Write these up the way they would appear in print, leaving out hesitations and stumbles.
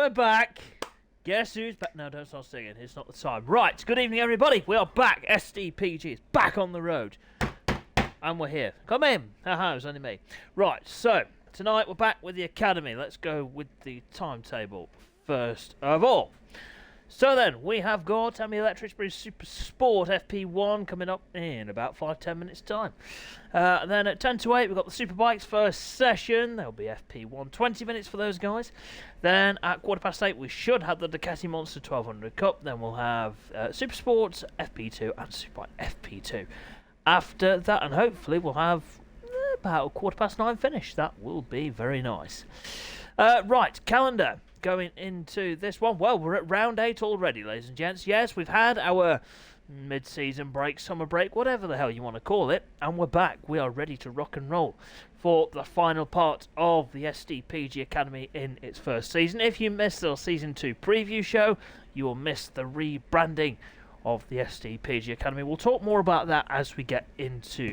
we're back. Guess who's back? No, don't start singing. It's not the time. Right, good evening, everybody. We are back. SDPG is back on the road. And we're here. Come in. Haha, it was only me. Right, so, tonight we're back with the Academy. Let's go with the timetable first of all. So then, we have got Tammy Electric's British Super Sport FP1 coming up in about 5-10 minutes time. And then at 10 to 8, we've got the Superbikes first session. There'll be FP1, 20 minutes for those guys. Then at 8:15, we should have the Ducati Monster 1200 Cup. Then we'll have Super Sports FP2 and Superbike FP2. After that, and hopefully we'll have about 9:15 finish. That will be very nice. Right, calendar. Going into this one, well, we're at round 8 already, ladies and gents. Yes, we've had our mid-season break, summer break, whatever the hell you want to call it, and we're back. We are ready to rock and roll for the final part of the SDPG Academy in its first season. If you missed the Season 2 preview show, you will miss the rebranding of the SDPG Academy. We'll talk more about that as we get into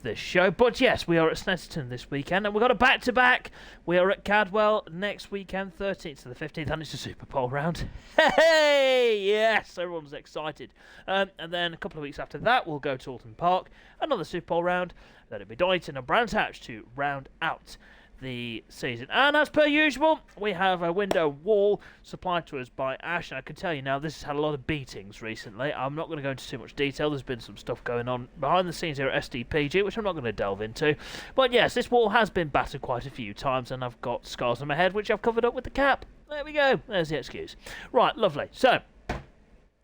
this show. But yes, we are at Snetterton this weekend, and we've got a back-to-back. We are at Cadwell next weekend, 13th to the 15th, and it's a Super Bowl round. Hey, yes, everyone's excited. And then a couple of weeks after that, we'll go to Alton Park, another Super Bowl round. Then it'll be Dighton and Brands Hatch to round out the season. And as per usual, we have a window wall supplied to us by Ash, and I can tell you now, this has had a lot of beatings recently. I'm not going to go into too much detail. There's been some stuff going on behind the scenes here at SDPG, which I'm not going to delve into. But yes, this wall has been battered quite a few times, and I've got scars on my head, which I've covered up with the cap. There we go. There's the excuse. Right, lovely. So,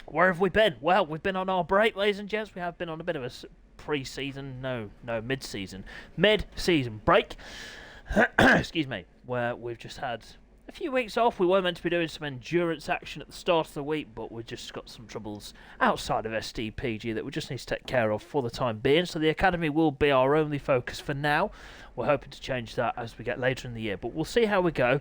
where have we been? Well, we've been on our break, ladies and gents. We have been on a bit of a pre-season, mid-season break. Excuse me, where we've just had a few weeks off. We were meant to be doing some endurance action at the start of the week, but we've just got some troubles outside of SDPG that we just need to take care of for the time being. So the Academy will be our only focus for now. We're hoping to change that as we get later in the year, but we'll see how we go,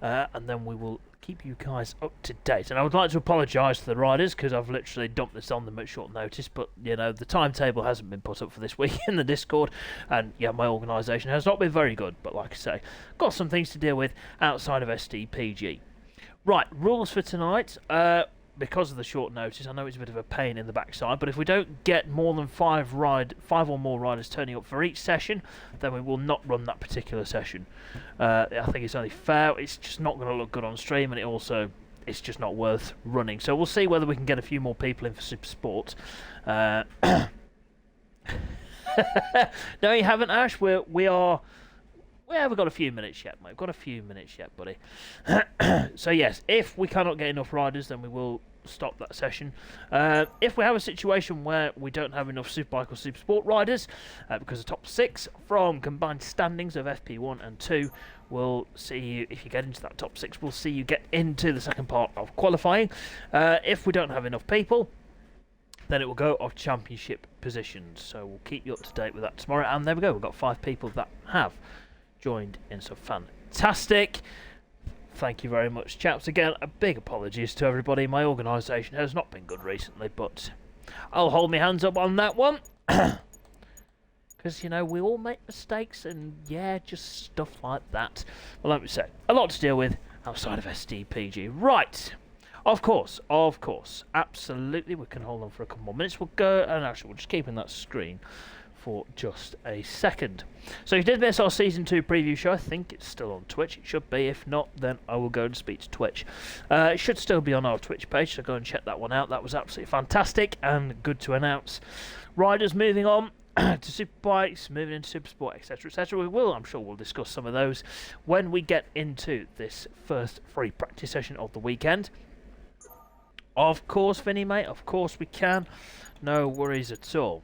and then we will keep you guys up to date. And I would like to apologise to the riders, because I've literally dumped this on them at short notice, but you know, the timetable hasn't been put up for this week in the Discord, and yeah, my organisation has not been very good, but like I say, got some things to deal with outside of SDPG. Right, rules for tonight. Because of the short notice, I know it's a bit of a pain in the backside, but if we don't get more than five or more riders turning up for each session, then we will not run that particular session. I think it's only fair. It's just not going to look good on stream, and it's just not worth running. So we'll see whether we can get a few more people in for Super Sport. No, you haven't, Ash. We haven't got a few minutes yet, mate. We've got a few minutes yet, buddy. So yes, if we cannot get enough riders, then we will stop that session. If we have a situation where we don't have enough Superbike or Super Sport riders, because the top 6 from combined standings of FP1 and 2, we'll see you, if you get into that top 6, we'll see you get into the second part of qualifying. If we don't have enough people, then it will go off championship positions. So we'll keep you up to date with that tomorrow. And there we go, we've got 5 people that have joined in, so fantastic. Thank you very much, chaps. Again, a big apologies to everybody. My organisation has not been good recently, but I'll hold my hands up on that one. Because, you know, we all make mistakes, and yeah, just stuff like that. Well, like we say, a lot to deal with outside of SDPG. Right. Of course, absolutely. We can hold on for a couple more minutes. We'll go, and actually, we'll just keep in that screen for just a second. So if you did miss our Season 2 preview show, I think it's still on Twitch. It should be. If not, then I will go and speak to Twitch. It should still be on our Twitch page, so go and check that one out. That was absolutely fantastic and good to announce. Riders moving on to Superbikes, moving into Super Sport, etc, etc. I'm sure we'll discuss some of those when we get into this first free practice session of the weekend. Of course, Vinny, mate, of course we can. No worries at all.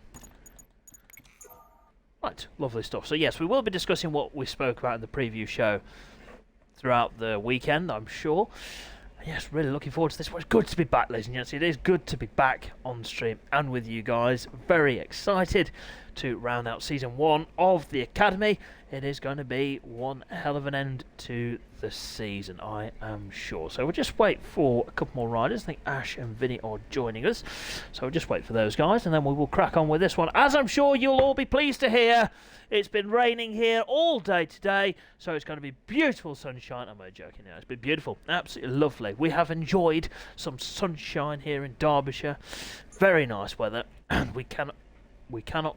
Right, lovely stuff. So yes, we will be discussing what we spoke about in the preview show throughout the weekend, I'm sure. Yes, really looking forward to this. Well, it's good to be back, ladies and gents. It is good to be back on stream and with you guys. Very excited to round out Season 1 of the Academy. It is going to be one hell of an end to the season, I am sure. So we'll just wait for a couple more riders. I think Ash and Vinny are joining us. So we'll just wait for those guys, and then we will crack on with this one. As I'm sure you'll all be pleased to hear, it's been raining here all day today, so it's going to be beautiful sunshine. I'm only joking now. It's been beautiful, absolutely lovely. We have enjoyed some sunshine here in Derbyshire. Very nice weather, and we cannot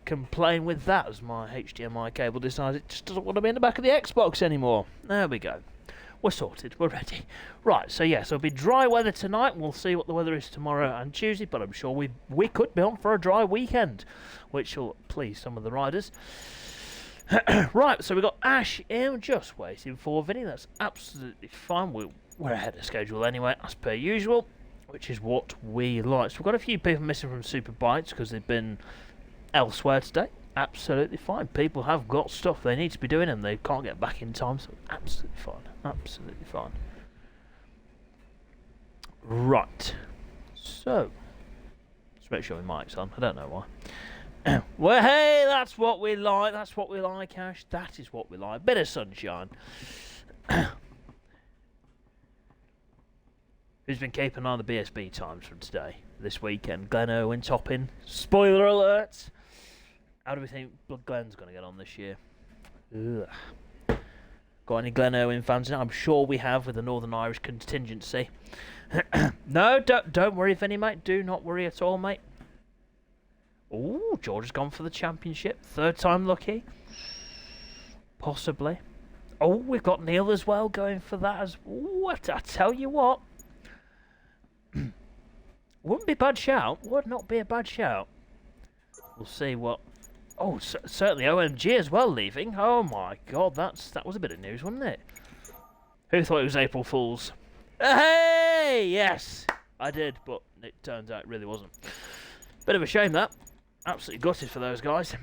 complain with that, as my HDMI cable decided it just doesn't want to be in the back of the Xbox anymore. There we go. We're sorted. We're ready. Right, so yes, it'll be dry weather tonight. We'll see what the weather is tomorrow and Tuesday, but I'm sure we could be on for a dry weekend, which will please some of the riders. Right, so we've got Ash in, just waiting for Vinny. That's absolutely fine. We're ahead of schedule anyway, as per usual, which is what we like. So we've got a few people missing from Super Bites because they've been elsewhere today. Absolutely fine. People have got stuff they need to be doing and they can't get back in time, so absolutely fine. Absolutely fine. Right. So, let's make sure my mic's on. I don't know why. Well, hey, that's what we like. That's what we like, Ash. That is what we like. Bit of sunshine. Who's been keeping an eye on the BSB times from today? This weekend. Glenn Owen topping. Spoiler alert. How do we think Glenn's going to get on this year? Ugh. Got any Glenn Owen fans? I'm sure we have, with the Northern Irish contingency. No, don't worry, Vinny, mate. Do not worry at all, mate. Ooh, George has gone for the championship. Third time lucky. Possibly. Oh, we've got Neil as well going for that as... What? I tell you what. Wouldn't be a bad shout. Would not be a bad shout. We'll see what... Oh, certainly OMG as well leaving. Oh my god, that was a bit of news, wasn't it? Who thought it was April Fool's? Hey! Yes! I did, but it turns out it really wasn't. Bit of a shame, that. Absolutely gutted for those guys.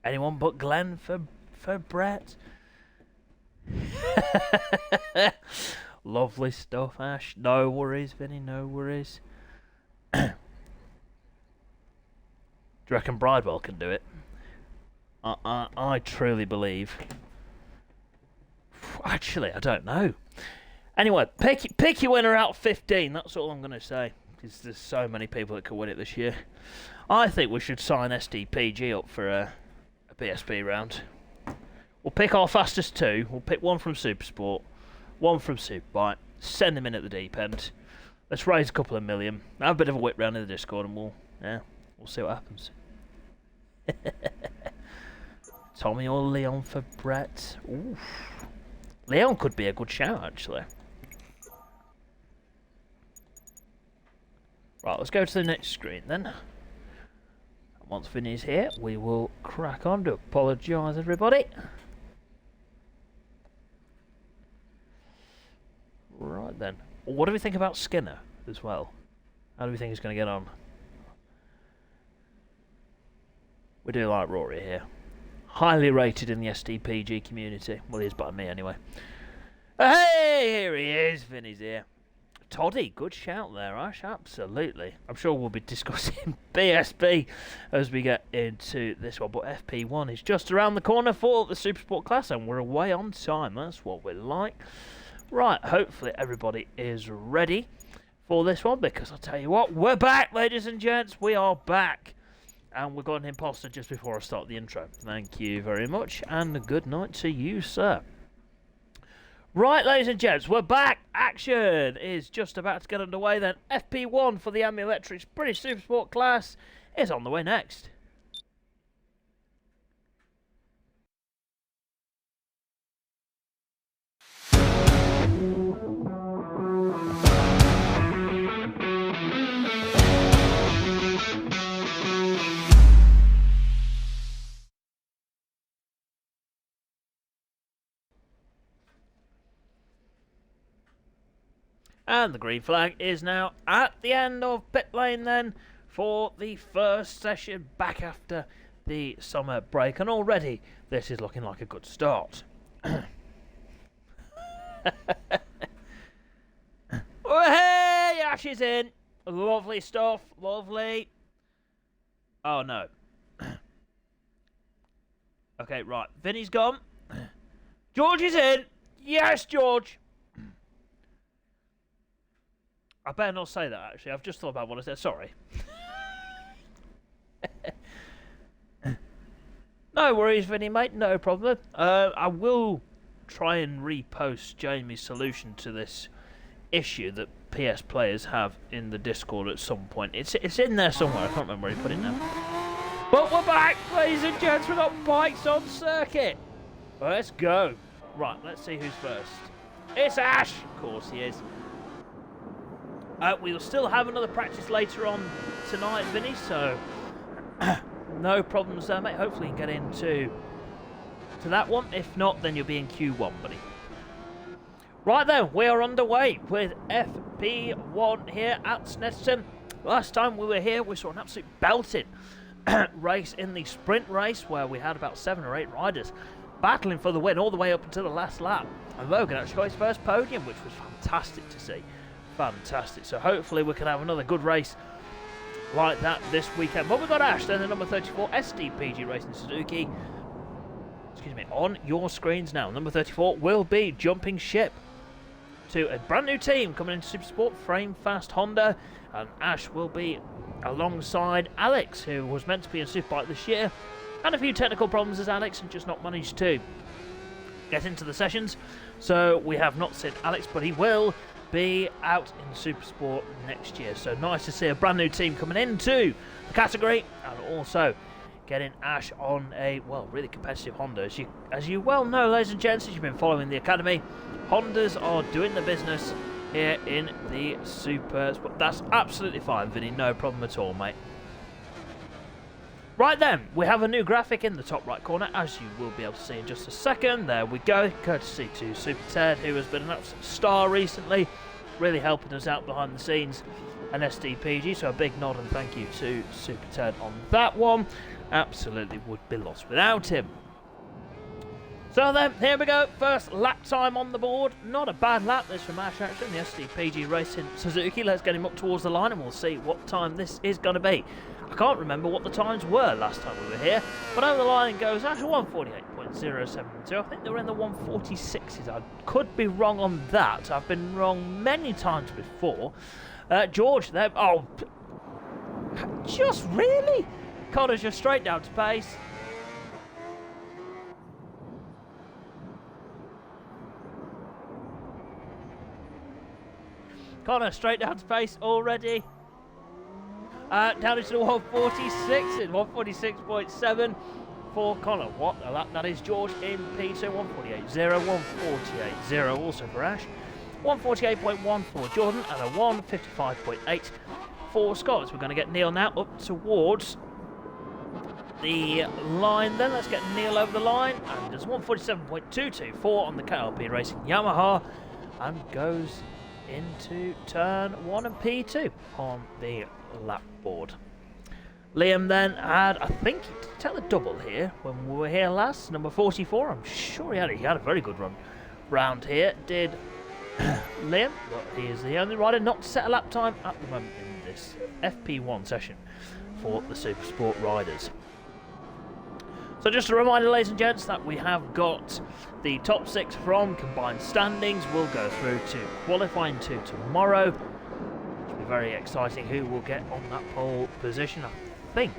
Anyone but Glenn for Brett? Lovely stuff, Ash. No worries, Vinny, no worries. Do you reckon Bridewell can do it? I truly believe. Actually, I don't know. Anyway, pick your winner out of 15. That's all I'm going to say. Because there's so many people that could win it this year. I think we should sign SDPG up for a PSP round. We'll pick our fastest two. We'll pick one from Supersport, one from Superbike. Send them in at the deep end. Let's raise a couple of million. Have a bit of a whip round in the Discord, and we'll see what happens. Tommy or Leon for Brett? Oof. Leon could be a good shout, actually. Right, let's go to the next screen then. Once Vinny's here, we will crack on. To apologise, everybody. Right then. What do we think about Skinner as well? How do we think he's going to get on? We do like Rory here. Highly rated in the SDPG community. Well, he is by me anyway. Hey, here he is. Vinny's here. Toddy, good shout there, Ash. Absolutely. I'm sure we'll be discussing BSB as we get into this one. But FP1 is just around the corner for the Supersport class, and we're away on time. That's what we like. Right, hopefully everybody is ready for this one, because I'll tell you what, we're back, ladies and gents. We are back. And we've got an imposter just before I start the intro. Thank you very much, and a good night to you, sir. Right, ladies and gents, we're back. Action is just about to get underway then. FP1 for the Ammuletrix British Supersport class is on the way next. And the green flag is now at the end of pit lane then for the first session back after the summer break. And already this is looking like a good start. Oh, hey, Ash is in. Lovely stuff. Lovely. Oh, no. Okay, right. Vinny's gone. George is in. Yes, George. I better not say that, actually. I've just thought about what I said. Sorry. No worries, Vinny, mate. No problem. I will try and repost Jamie's solution to this issue that PS players have in the Discord at some point. It's in there somewhere. I can't remember where he put it now. But we're back, ladies and gents. We've got bikes on circuit. Well, let's go. Right, let's see who's first. It's Ash. Of course he is. We'll still have another practice later on tonight, Vinny, so no problems there, mate. Hopefully you can get into that one. If not, then you'll be in Q1, buddy. Right then, we are underway with FP1 here at Snetterton. Last time we were here, we saw an absolute belting race in the sprint race where we had about 7 or 8 riders battling for the win all the way up until the last lap. And Logan actually got his first podium, which was fantastic to see. Fantastic. So hopefully we can have another good race like that this weekend. But we've got Ash, then the number 34 SDPG Racing Suzuki. Excuse me, on your screens now. Number 34 will be jumping ship to a brand new team coming into Supersport, Frame Fast Honda. And Ash will be alongside Alex, who was meant to be in Superbike this year. Had a few technical problems as Alex and just not managed to get into the sessions. So we have not seen Alex, but he will be out in Supersport next year. So nice to see a brand new team coming into the category, and also getting Ash on a, well, really competitive Honda. As you well know, ladies and gents, as you've been following the Academy, Hondas are doing the business here in the Supersport. That's absolutely fine, Vinny, no problem at all, mate. Right then, we have a new graphic in the top right corner, as you will be able to see in just a second. There we go, courtesy to Super Ted, who has been an absolute star recently, really helping us out behind the scenes, and SDPG, so a big nod and thank you to Super Ted on that one. Absolutely would be lost without him. So then, here we go, first lap time on the board. Not a bad lap this from Ash actually, the SDPG Racing Suzuki. Let's get him up towards the line and we'll see what time this is going to be. I can't remember what the times were last time we were here, but over the line goes Ash 148.072. I think they were in the 146s. I could be wrong on that. I've been wrong many times before. George there. Oh, just really? Connor's just straight down to pace. Connor straight down to pace already. Down into the 146 in 146.7 for Connor. What a lap that is. George in P2, 148.0, 148.0 also for Ash, 148.1 for Jordan, and a 155.8 for Scott. So we're going to get Neil now up towards the line then. Let's get Neil over the line, and there's 147.224 on the KLP Racing Yamaha, and goes into turn 1 and P2 on the lap board. Liam then had, I think, did he take the double here when we were here last? Number 44, I'm sure he had a very good run round here, did Liam, but he is the only rider not to set a lap time at the moment in this FP1 session for the Supersport riders. So just a reminder, ladies and gents, that we have got the top 6 from combined standings. We'll go through to qualifying 2 tomorrow. It'll be very exciting who will get on that pole position. I think,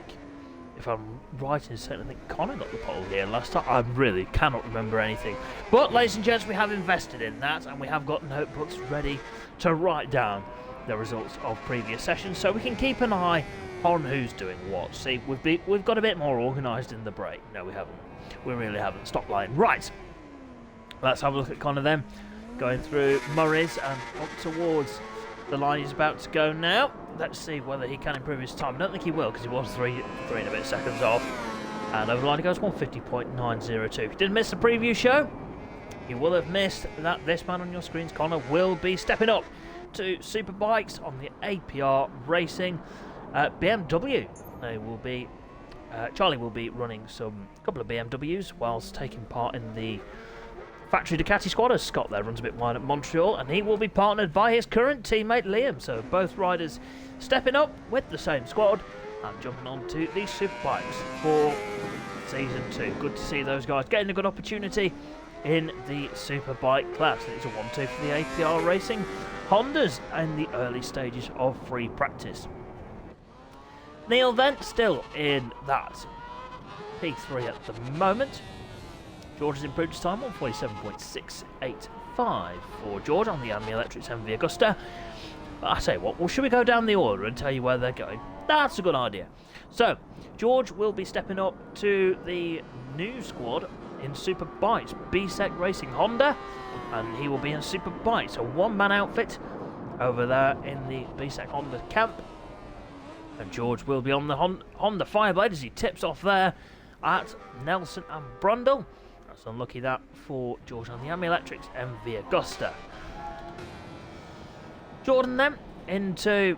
if I'm right in saying, I think Connor got the pole here last time. I really cannot remember anything. But ladies and gents, we have invested in that, and we have got notebooks ready to write down the results of previous sessions, so we can keep an eye on who's doing what. See, we've got a bit more organised in the break. No, we haven't. We really haven't. Stop lying. Right. Let's have a look at Connor then. Going through Murray's and up towards the line he's about to go now. Let's see whether he can improve his time. I don't think he will, because he was three and a bit seconds off. And over the line he goes 150.902. If you didn't miss the preview show, you will have missed that this man on your screens, Connor, will be stepping up to Superbikes on the APR Racing BMW. They will be Charlie will be running a couple of BMWs whilst taking part in the factory Ducati squad, as Scott there runs a bit wide at Montreal, and he will be partnered by his current teammate Liam. So both riders stepping up with the same squad, and jumping on to the Superbikes for Season 2. Good to see those guys getting a good opportunity in the Superbike class. It's a 1-2 for the APR Racing Hondas in the early stages of free practice. Neil then still in that P3 at the moment. George has improved his time, 147.685 for George on the Academy Electrics MV Augusta. But I say what, well, should we go down the order and tell you where they're going? That's a good idea. So, George will be stepping up to the new squad in Superbikes, BSEC Racing Honda, and he will be in Superbikes, a one-man outfit over there in the BSEC Honda camp. And George will be on the Honda Fireblade as he tips off there at Nelson and Brundle. That's unlucky that for George on the Academy Electrics MV Augusta. Jordan then into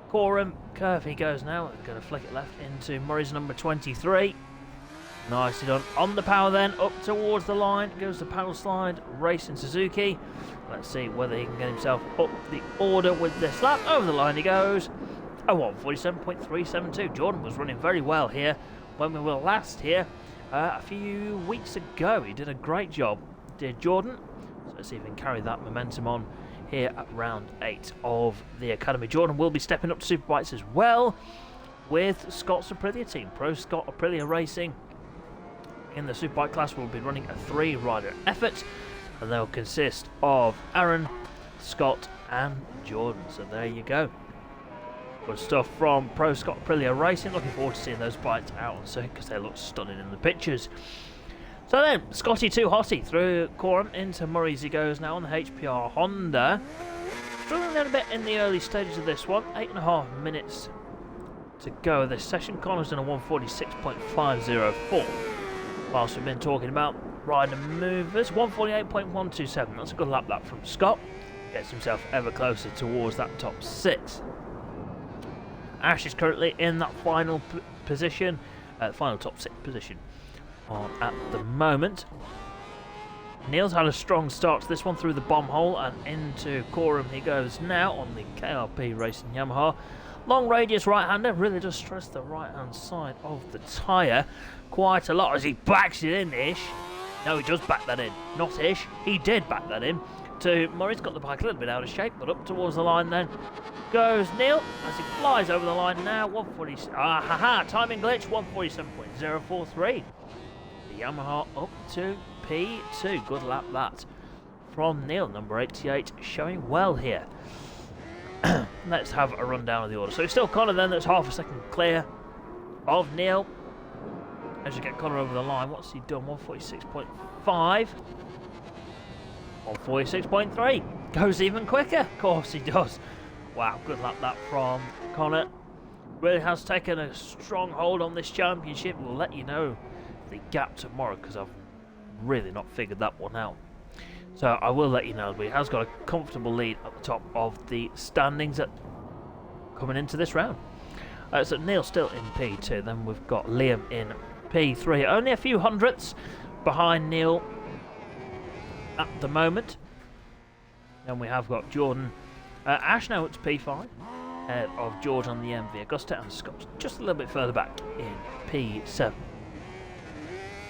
Coram curve he goes now. Going to flick it left into Murray's number 23. Nicely done. On the power then, up towards the line goes the power slide, racing Suzuki. Let's see whether he can get himself up the order with this lap. Over the line he goes. A 147.372. Jordan was running very well here when we were last here a few weeks ago. He did a great job, did Jordan. So let's see if he can carry that momentum on here at round 8 of the Academy. Jordan will be stepping up to Superbikes as well with Scott's Aprilia team. Pro Scott Aprilia Racing in the Superbike class will be running a 3-rider effort, and they'll consist of Aaron, Scott and Jordan. So there you go. Good stuff from Pro Scott Aprilia Racing. Looking forward to seeing those bikes out on circuit because they look stunning in the pictures. So then, Scotty 2 Hottie through Coram into Murray's he goes now on the HPR Honda. Struggling a little bit in the early stages of this one. 8.5 minutes to go this session. Connor's done a 146.504. Whilst we've been talking about rider movers, 148.127. That's a good lap from Scott. Gets himself ever closer towards that top 6. Ash is currently in that final position, final top 6 position at the moment. Neil's had a strong start to this one through the bomb hole and into Coram he goes now on the KRP Racing Yamaha. Long radius right-hander, really does stress the right-hand side of the tyre quite a lot as he backs it in-ish. No, he does back that in, not ish, he did back that in. To Murray's got the bike a little bit out of shape, but up towards the line then goes Neil as he flies over the line now. 140. Timing glitch. 147.043. The Yamaha up to P2. Good lap that from Neil, number 88, showing well here. Let's have a rundown of the order. So it's still Connor then that's half a second clear of Neil. As you get Connor over the line, what's he done? 146.5. 146.3. Goes even quicker. Of course he does. Wow, good lap that from Connor. Really has taken a strong hold on this championship. We'll let you know the gap tomorrow because I've really not figured that one out. So I will let you know, but he has got a comfortable lead at the top of the standings coming into this round. So Neil still in P2. Then we've got Liam in P3. Only a few hundredths behind Neil at the moment. Then we have got Jordan. Ash now up to P5 of George on the MV Augusta, and Scott's just a little bit further back in P7.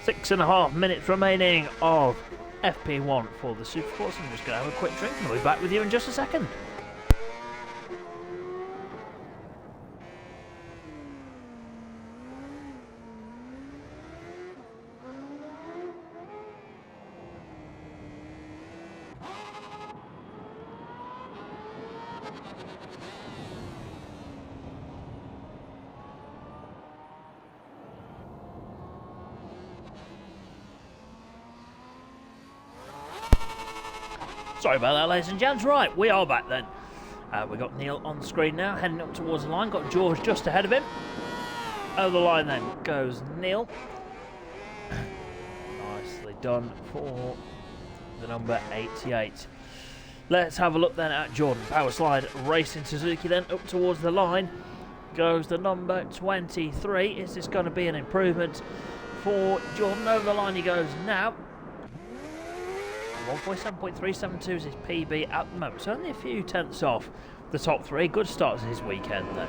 6.5 minutes remaining of FP1 for the Supersports. I'm just going to have a quick drink and I'll be back with you in just a second. Sorry about that, ladies and gents. Right, we are back then. We've got Neil on the screen now, heading up towards the line. Got George just ahead of him. Over the line then goes Neil. Nicely done for the number 88. Let's have a look then at Jordan. Power slide racing Suzuki then up towards the line. Goes the number 23. Is this going to be an improvement for Jordan? Over the line he goes now. 147.372 is his PB at the moment. So only a few tenths off the top 3. Good starts this weekend then.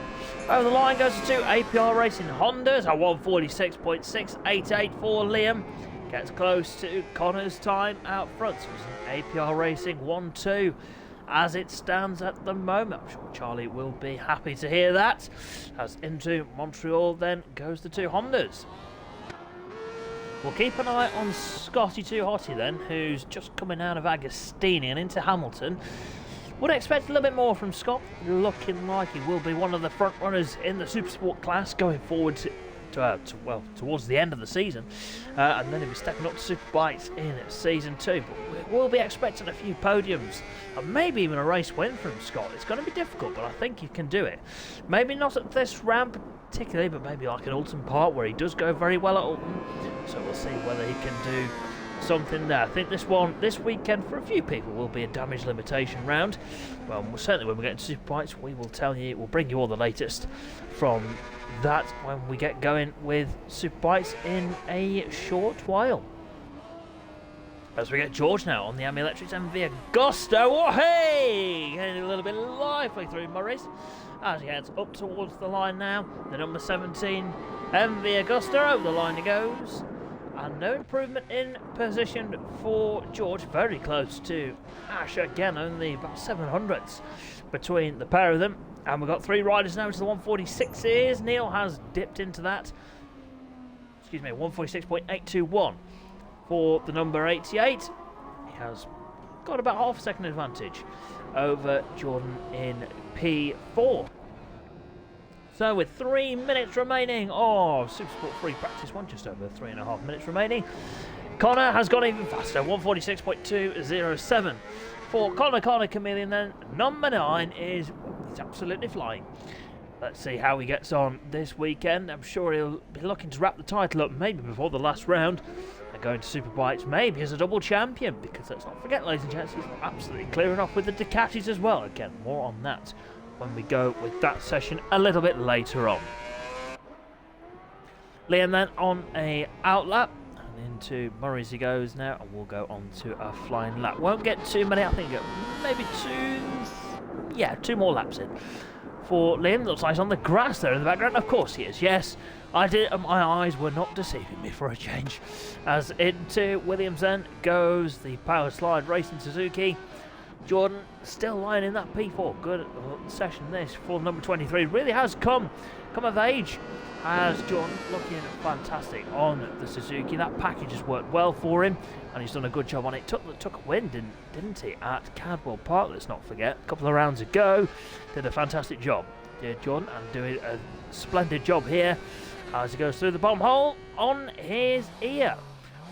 Over the line goes the 2 APR Racing Hondas, a 146.688 for Liam. Gets close to Connor's time out front. So it's an APR Racing 1-2 as it stands at the moment. I'm sure Charlie will be happy to hear that. As into Montreal then goes the 2 Hondas. We'll keep an eye on Scotty 2 Hottie then, who's just coming out of Agostini and into Hamilton. Would expect a little bit more from Scott, looking like he will be one of the front runners in the Supersport class going forward towards the end of the season, and then he'll be stepping up to Superbikes in season 2. But we'll be expecting a few podiums and maybe even a race win from Scott. It's going to be difficult, but I think he can do it. Maybe not at this round particularly, but maybe like an Alton Park where he does go very well at Alton. So we'll see whether he can do something there. I think this weekend for a few people will be a damage limitation round. Well, certainly when we get into Superbikes, we will tell you, we'll bring you all the latest from that when we get going with Superbikes in a short while. As we get George now on the Ami Electrics MV Augusta. Oh, hey! Getting a little bit lively through Murray's as he heads up towards the line now. The number 17 MV Augusta, over the line he goes. And no improvement in position for George. Very close to Ash again, only about 700ths between the pair of them. And we've got 3 riders now into the 146s. Neil has dipped into that. 146.821 for the number 88. He has got about half a second advantage over Jordan in P4. So with 3 minutes remaining of Supersport Free Practice 1, just over 3.5 minutes remaining, Connor has gone even faster, 146.207 for Connor Chameleon then. Number 9 is he's absolutely flying. Let's see how he gets on this weekend. I'm sure he'll be looking to wrap the title up maybe before the last round and going to Superbikes maybe as a double champion, because let's not forget, ladies and gents, he's absolutely clearing off with the Ducatis as well. Again, more on that when we go with that session a little bit later on. Liam then on a outlap, and into Murray's he goes now, and we'll go on to a flying lap. Won't get too many, I think maybe 2 more laps in for Liam. Looks like he's on the grass there in the background. Of course he is, yes. I did. My eyes were not deceiving me for a change. As into Williams then goes the Power Slide Racing Suzuki. Jordan still lying in that P4. Good session this for number 23. Really has come of age as Jordan looking fantastic on the Suzuki. That package has worked well for him and he's done a good job on it. Took a win, didn't he, at Cadwell Park, let's not forget, a couple of rounds ago. Did a fantastic job, did Jordan, and doing a splendid job here as he goes through the bomb hole on his ear.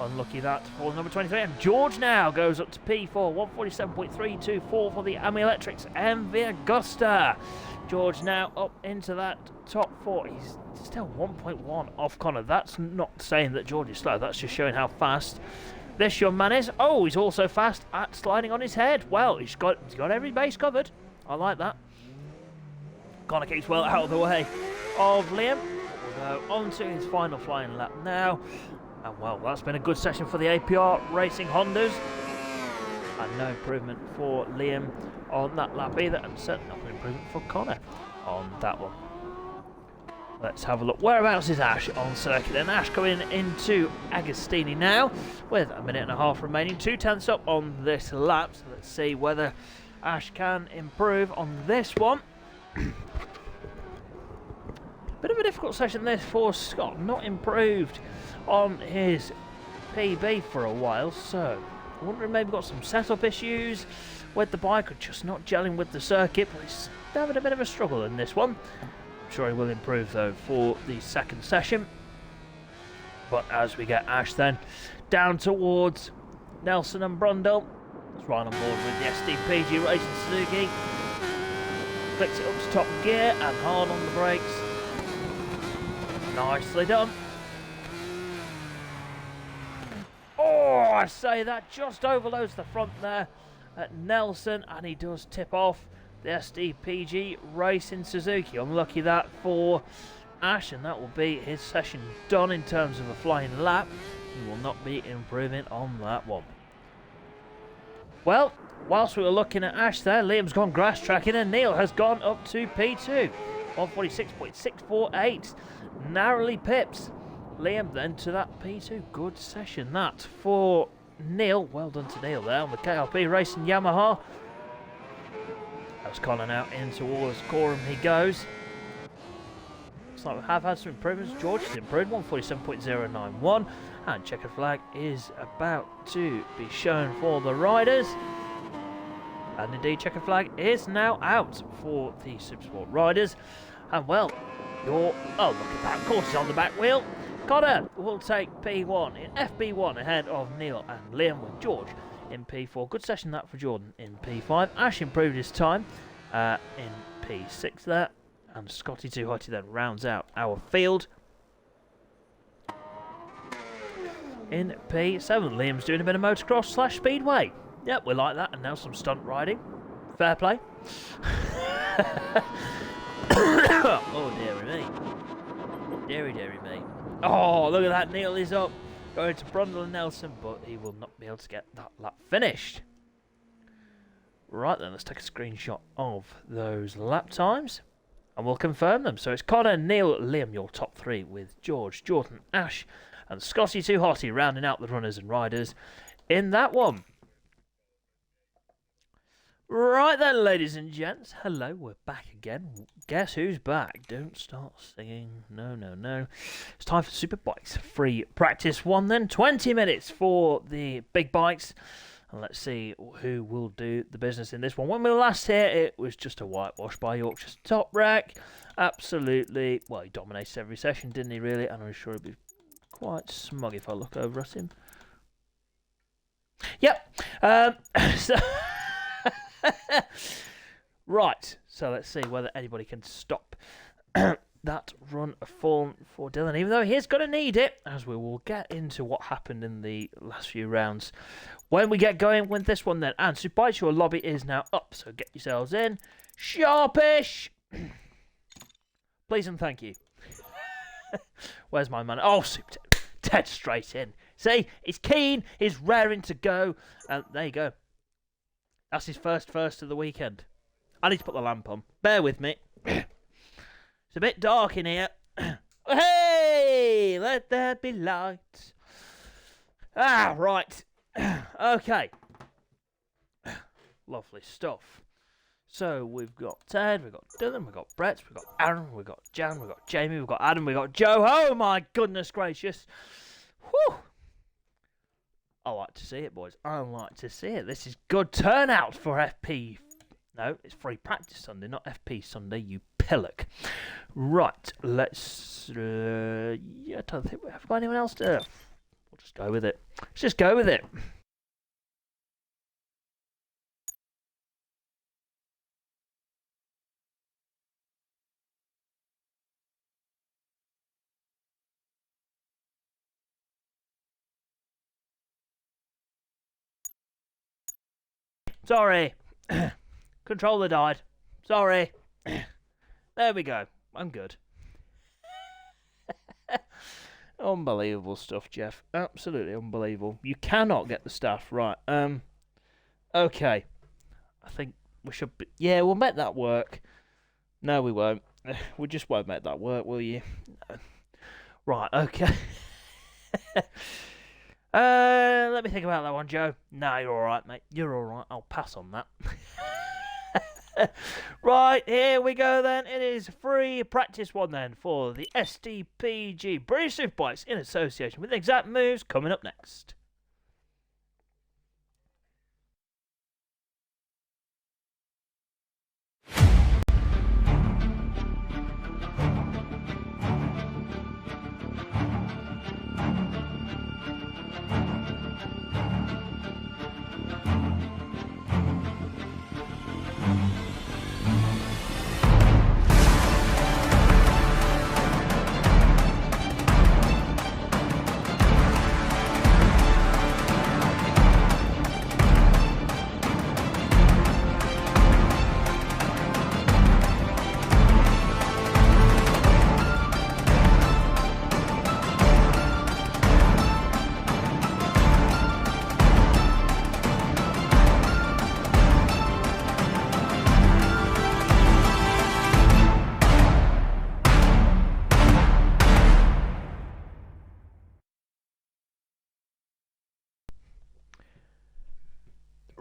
Unlucky that for number 23. And George now goes up to P4, 147.324 for the Ami Electrics MV Augusta. George now up into that top 4. He's still 1.1 off Connor. That's not saying that George is slow. That's just showing how fast this young man is. Oh, he's also fast at sliding on his head. Well, he's got every base covered. I like that. Connor keeps well out of the way of Liam. We'll go on to his final flying lap now. And well, that's been a good session for the APR Racing Hondas. And no improvement for Liam on that lap either. And certainly not an improvement for Connor on that one. Let's have a look. Whereabouts is Ash on circuit? And Ash coming into Agostini now with a minute and a half remaining. 2/10 up on this lap. So let's see whether Ash can improve on this one. Bit of a difficult session this for Scott. Not improved on his PB for a while, so I wonder if maybe got some setup issues with the bike or just not gelling with the circuit, but he's having a bit of a struggle in this one. I'm sure he will improve though for the second session. But as we get Ash then down towards Nelson and Brundle, let's ride on board with the SDPG Racing Suzuki. Flicks it up to top gear and hard on the brakes. Nicely done. Oh, I say that just overloads the front there at Nelson, and he does tip off the SDPG Racing Suzuki. Unlucky that for Ash, and that will be his session done in terms of a flying lap. He will not be improving on that one. Well, whilst we were looking at Ash there, Liam's gone grass tracking and Neil has gone up to P2. 146.648. Narrowly pips Liam then to that P2. Good session that for Neil. Well done to Neil there on the KRP Racing Yamaha. That's Connor now in towards Coram he goes. Looks like we have had some improvements. George has improved 147.091. And checkered flag is about to be shown for the riders. And indeed, checkered flag is now out for the Supersport riders. And well, oh, look at that. Of course, he's on the back wheel. Connor will take P1 in FB1 ahead of Neil and Liam with George in P4. Good session that for Jordan in P5. Ash improved his time in P6 there. And Scotty Too Hotty then rounds out our field. In P7, Liam's doing a bit of motocross / speedway. Yep, we like that. And now some stunt riding. Fair play. Oh, dearie me. Dearie me. Oh, look at that. Neil is up. Going to Brundle and Nelson, but he will not be able to get that lap finished. Right then, let's take a screenshot of those lap times. And we'll confirm them. So it's Connor, Neil, Liam, your top three, with George, Jordan, Ash, and Scotty Too Hotty rounding out the runners and riders in that one. Right then, ladies and gents. Hello, we're back again. Guess who's back? Don't start singing. No. It's time for Superbikes free practice one then. 20 minutes for the big bikes. And let's see who will do the business in this one. When we were last here, it was just a whitewash by Yorkshire's top rack. Absolutely. Well, he dominates every session, didn't he, really? And I'm sure it'd be quite smug if I look over at him. Yep. Right, so let's see whether anybody can stop that run of form for Dylan, even though he's going to need it, as we will get into what happened in the last few rounds when we get going with this one then. And Superbikes, your lobby is now up, so get yourselves in. Sharpish! Please and thank you. Where's my man? Oh, Super Ted straight in. See, he's keen, he's raring to go, and there you go. That's his first of the weekend. I need to put the lamp on. Bear with me. It's a bit dark in here. Hey, let there be light. Ah, right. Okay. Lovely stuff. So we've got Ted, we've got Dylan, we've got Brett, we've got Aaron, we've got Jan, we've got Jamie, we've got Adam, we've got Joe. Oh my goodness gracious. Whew. I like to see it, boys. I like to see it. This is good turnout for FP. No, it's free practice Sunday, not FP Sunday, you pillock. Right, let's... I don't think we have got anyone else to... We'll just go with it. Let's just go with it. Sorry. Controller died. Sorry. There we go. I'm good. Unbelievable stuff, Jeff. Absolutely unbelievable. You cannot get the stuff right. Okay. I think we should be... Yeah, we'll make that work. No, we won't. We just won't make that work, will you? No. Right, okay. Let me think about that one, Joe. No, you're alright, mate. You're alright. I'll pass on that. Right, here we go then. It is free practice one then for the SDPG British Superbikes in association with Exact Moves coming up next.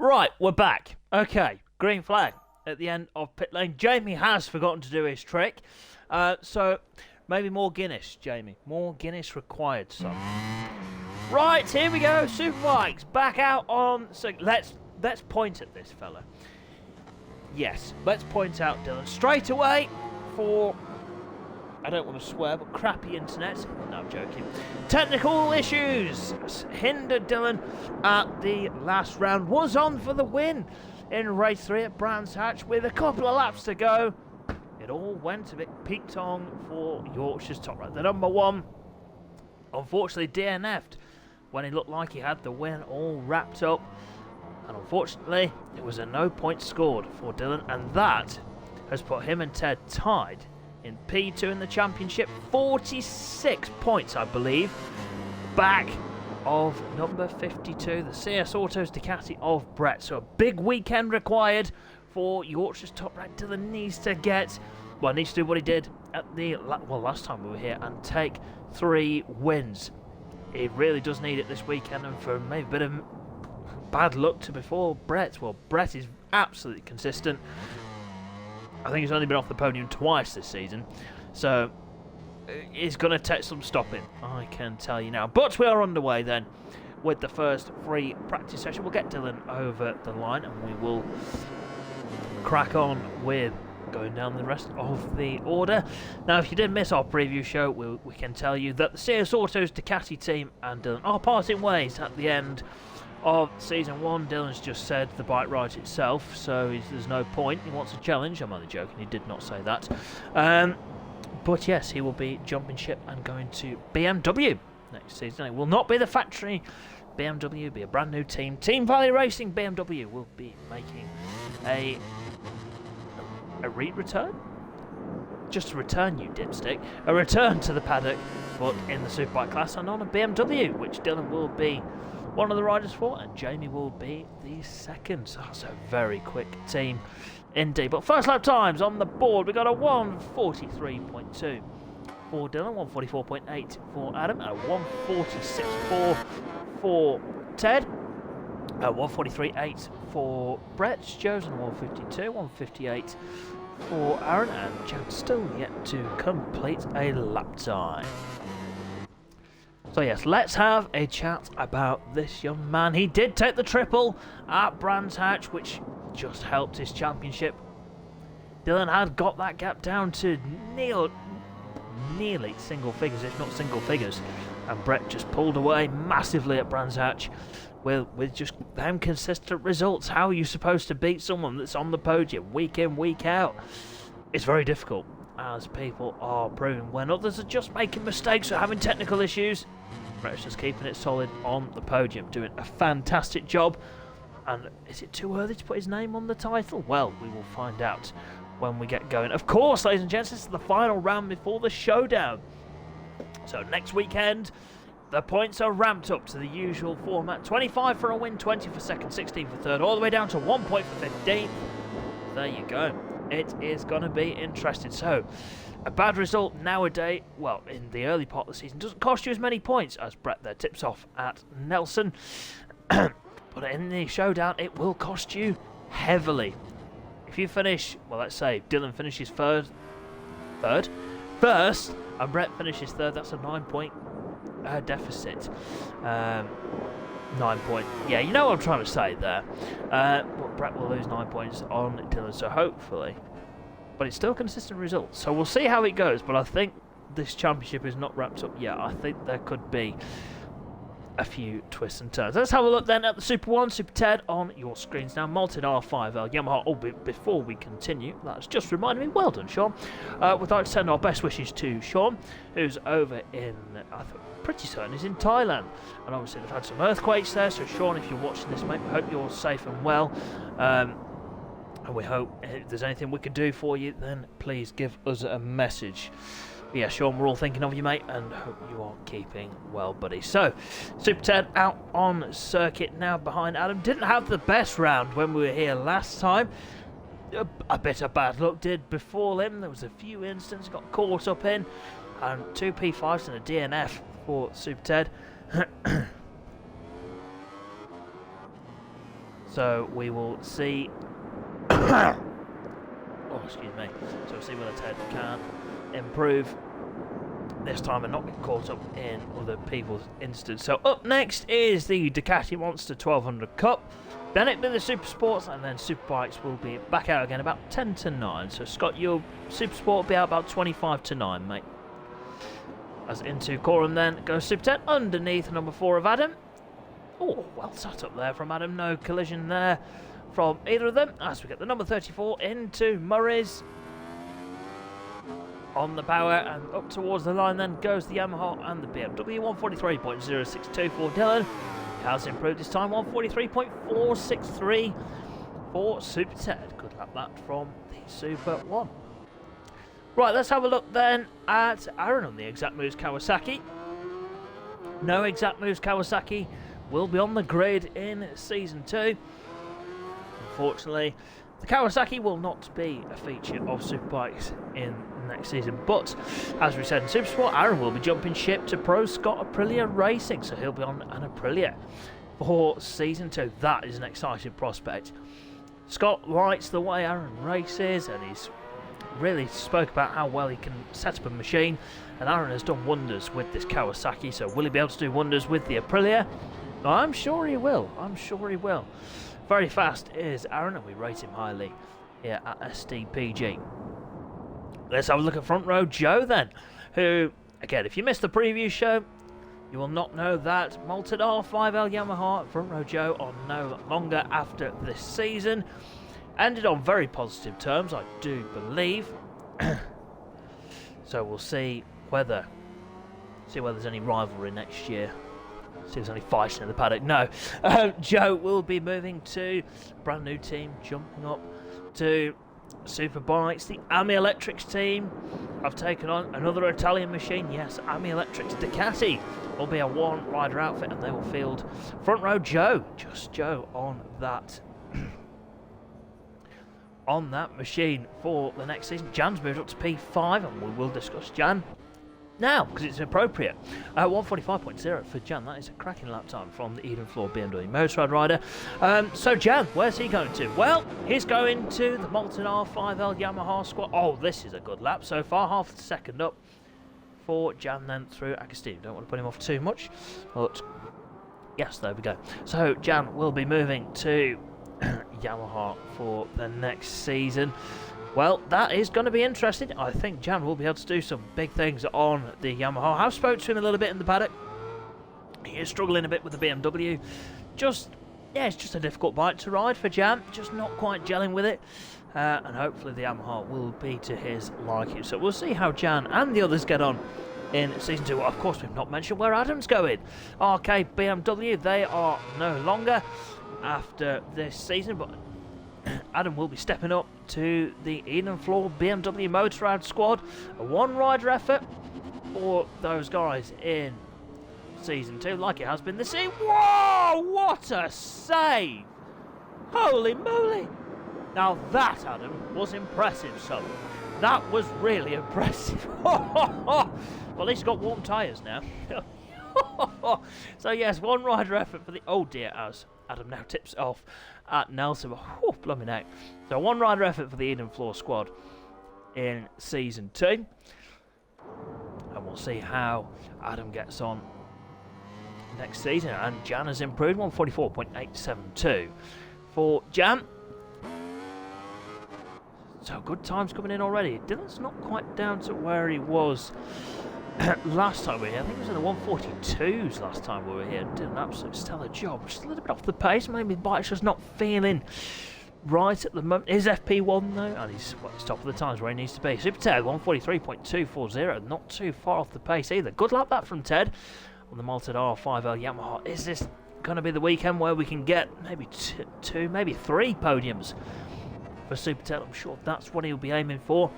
Right, we're back. Okay, green flag at the end of pit lane. Jamie has forgotten to do his trick. So maybe more Guinness, Jamie. More Guinness required, son. Right, here we go. Superbikes back out on. So let's point at this fella. Yes, let's point out Dylan straight away for, I don't want to swear, but crappy internet. No, I'm joking. Technical issues hindered Dylan at the last round. Was on for the win in race 3 at Brands Hatch with a couple of laps to go. It all went a bit peaked on for Yorkshire's top right. The number 1, unfortunately, DNF'd when he looked like he had the win all wrapped up. And unfortunately, it was a no point scored for Dylan, and that has put him and Ted tied in P2 in the championship. 46 points, I believe, back of number 52, the CS Autos Ducati of Brett. So a big weekend required for Yorkshire's top right. Dylan needs to needs to do what he did at the last time we were here and take 3 wins. He really does need it this weekend, and for maybe a bit of bad luck to before Brett. Well, Brett is absolutely consistent. I think he's only been off the podium twice this season, so it's going to take some stopping, I can tell you now. But we are underway then with the first free practice session. We'll get Dylan over the line and we will crack on with going down the rest of the order. Now, if you did miss our preview show, we can tell you that the CS Autos Ducati team and Dylan are parting ways at the end of season 1. Dylan's just said the bike rides itself, so there's no point. He wants a challenge. I'm only joking, he did not say that. But yes, he will be jumping ship and going to BMW next season. It will not be the factory BMW, it'll be a brand new team. Team Valley Racing BMW will be making a return? Just a return, you dipstick. A return to the paddock, but in the Superbike class and on a BMW, which Dylan will be one of the riders for, and Jamie will be the second. So that's a very quick team indeed. But first lap times on the board, we got a 1:43.2 for Dylan, 1:44.8 for Adam, and a 1:46.4 for Ted, 1:43.8 for Brett, Joe's and 1:52, 1:58 for Aaron, and Chad's still yet to complete a lap time. So yes, let's have a chat about this young man. He did take the triple at Brands Hatch, which just helped his championship. Dylan had got that gap down to nearly single figures, if not single figures, and Brett just pulled away massively at Brands Hatch with just them consistent results. How are you supposed to beat someone that's on the podium week in, week out? It's very difficult, as people are proving when others are just making mistakes or having technical issues. Brett's just keeping it solid on the podium, doing a fantastic job. And is it too early to put his name on the title? Well, we will find out when we get going. Of course, ladies and gents, this is the final round before the showdown. So next weekend, the points are ramped up to the usual format. 25 for a win, 20 for second, 16 for third, all the way down to 1 point for 15th. There you go. It is going to be interesting. So, a bad result nowadays, well, in the early part of the season, doesn't cost you as many points as Brett there tips off at Nelson. But in the showdown, it will cost you heavily. If you finish, well, let's say Dylan finishes first, and Brett finishes third, that's a 9-point deficit. 9 point. Yeah, you know what I'm trying to say there. But Brett will lose 9 points on Dylan, so hopefully. But it's still consistent results. So we'll see how it goes. But I think this championship is not wrapped up yet. I think there could be a few twists and turns. Let's have a look then at the Super 1, Super Ted on your screens now. Maltin R5L Yamaha. Oh, before we continue, that's just reminded me. Well done, Sean. We'd like to send our best wishes to Sean, who's over in, I think, pretty certain he's in Thailand, and obviously they've had some earthquakes there. So Sean, if you're watching this, mate, we hope you're safe and well, and we hope if there's anything we can do for you, then please give us a message. But yeah, Sean, we're all thinking of you, mate, and hope you are keeping well, buddy. So Super Ted out on circuit now behind Adam. Didn't have the best round when we were here last time. A bit of bad luck did befall him. There was a few instances got caught up in, and 2 P5s and a DNF for Super Ted. So we will see. Oh, excuse me. So we'll see whether Ted can improve this time and not get caught up in other people's instances. So up next is the Ducati Monster 1200 Cup. Then it'll be the Super Sports, and then Superbikes will be back out again about 10 to 9. So Scott, your Super Sport will be out about 25 to 9, mate. As into Coram then goes Super 10 underneath number 4 of Adam. Oh, well set up there from Adam. No collision there from either of them. As we get the number 34 into Murray's. On the power and up towards the line then goes the Yamaha and the BMW. 143.062 for Dylan. He has improved this time. 143.463 for Super Ted. Good luck that from the Super 1. Right, let's have a look then at Aaron on the Exact Moves Kawasaki. No Exact Moves Kawasaki will be on the grid in Season 2. Unfortunately, the Kawasaki will not be a feature of Superbikes in next season. But, as we said in Supersport, Aaron will be jumping ship to Pro Scott Aprilia Racing. So he'll be on an Aprilia for Season 2. That is an exciting prospect. Scott likes the way Aaron races, and he's really spoke about how well he can set up a machine. And Aaron has done wonders with this Kawasaki. So will he be able to do wonders with the Aprilia? I'm sure he will. I'm sure he will. Very fast is Aaron, and we rate him highly here at SDPG. Let's have a look at front row Joe then, who, again, if you missed the preview show, you will not know that Malted R5L Yamaha front row Joe are no longer after this season. Ended on very positive terms, I do believe. So we'll see whether there's any rivalry next year. See if there's any fighting in the paddock. No. Joe will be moving to a brand new team, jumping up to Superbikes. The Ami Electrics team have taken on another Italian machine. Yes, Ami Electrics Ducati will be a one-rider outfit, and they will field front row Joe. Just Joe on that on that machine for the next season. Jan's moved up to P5, and we will discuss Jan now, because it's appropriate. 145.0 for Jan. That is a cracking lap time from the Eden Floor BMW Motorrad rider. So Jan, where's he going to? Well, he's going to the Molten R5L Yamaha squad. Oh, this is a good lap so far. Half a second up for Jan then through Agostino. Don't want to put him off too much, but yes, there we go. So Jan will be moving to Yamaha for the next season. Well, that is going to be interesting. I think Jan will be able to do some big things on the Yamaha. I've spoke to him a little bit in the paddock. He is struggling a bit with the BMW. It's just a difficult bike to ride for Jan. Just not quite gelling with it. And hopefully the Yamaha will be to his liking. So we'll see how Jan and the others get on in Season 2. Of course, we've not mentioned where Adam's going. RK BMW, they are no longer after this season, but Adam will be stepping up to the Eden Floor BMW Motorrad squad. A one-rider effort for those guys in Season 2, like it has been this season. Whoa! What a save! Holy moly! Now that, Adam, was impressive, son. That was really impressive. Well, at least he's got warm tyres now. So yes, one-rider effort for the... Oh dear, as Adam now tips off at Nelson. Oh, blooming heck. So one rider effort for the Eden Floor squad in Season 2. And we'll see how Adam gets on next season. And Jan has improved. 144.872 for Jan. So good times coming in already. Dylan's not quite down to where he was last time we were here. I think it was in the 142s last time we were here. Did an absolute stellar job. Just a little bit off the pace. Maybe the bike's just not feeling right at the moment. Is FP1 though? And he's top of the times where he needs to be. Super Ted, 143.240. Not too far off the pace either. Good lap that from Ted on the Malted R5L Yamaha. Is this going to be the weekend where we can get maybe two, maybe three podiums for Super Ted? I'm sure that's what he'll be aiming for.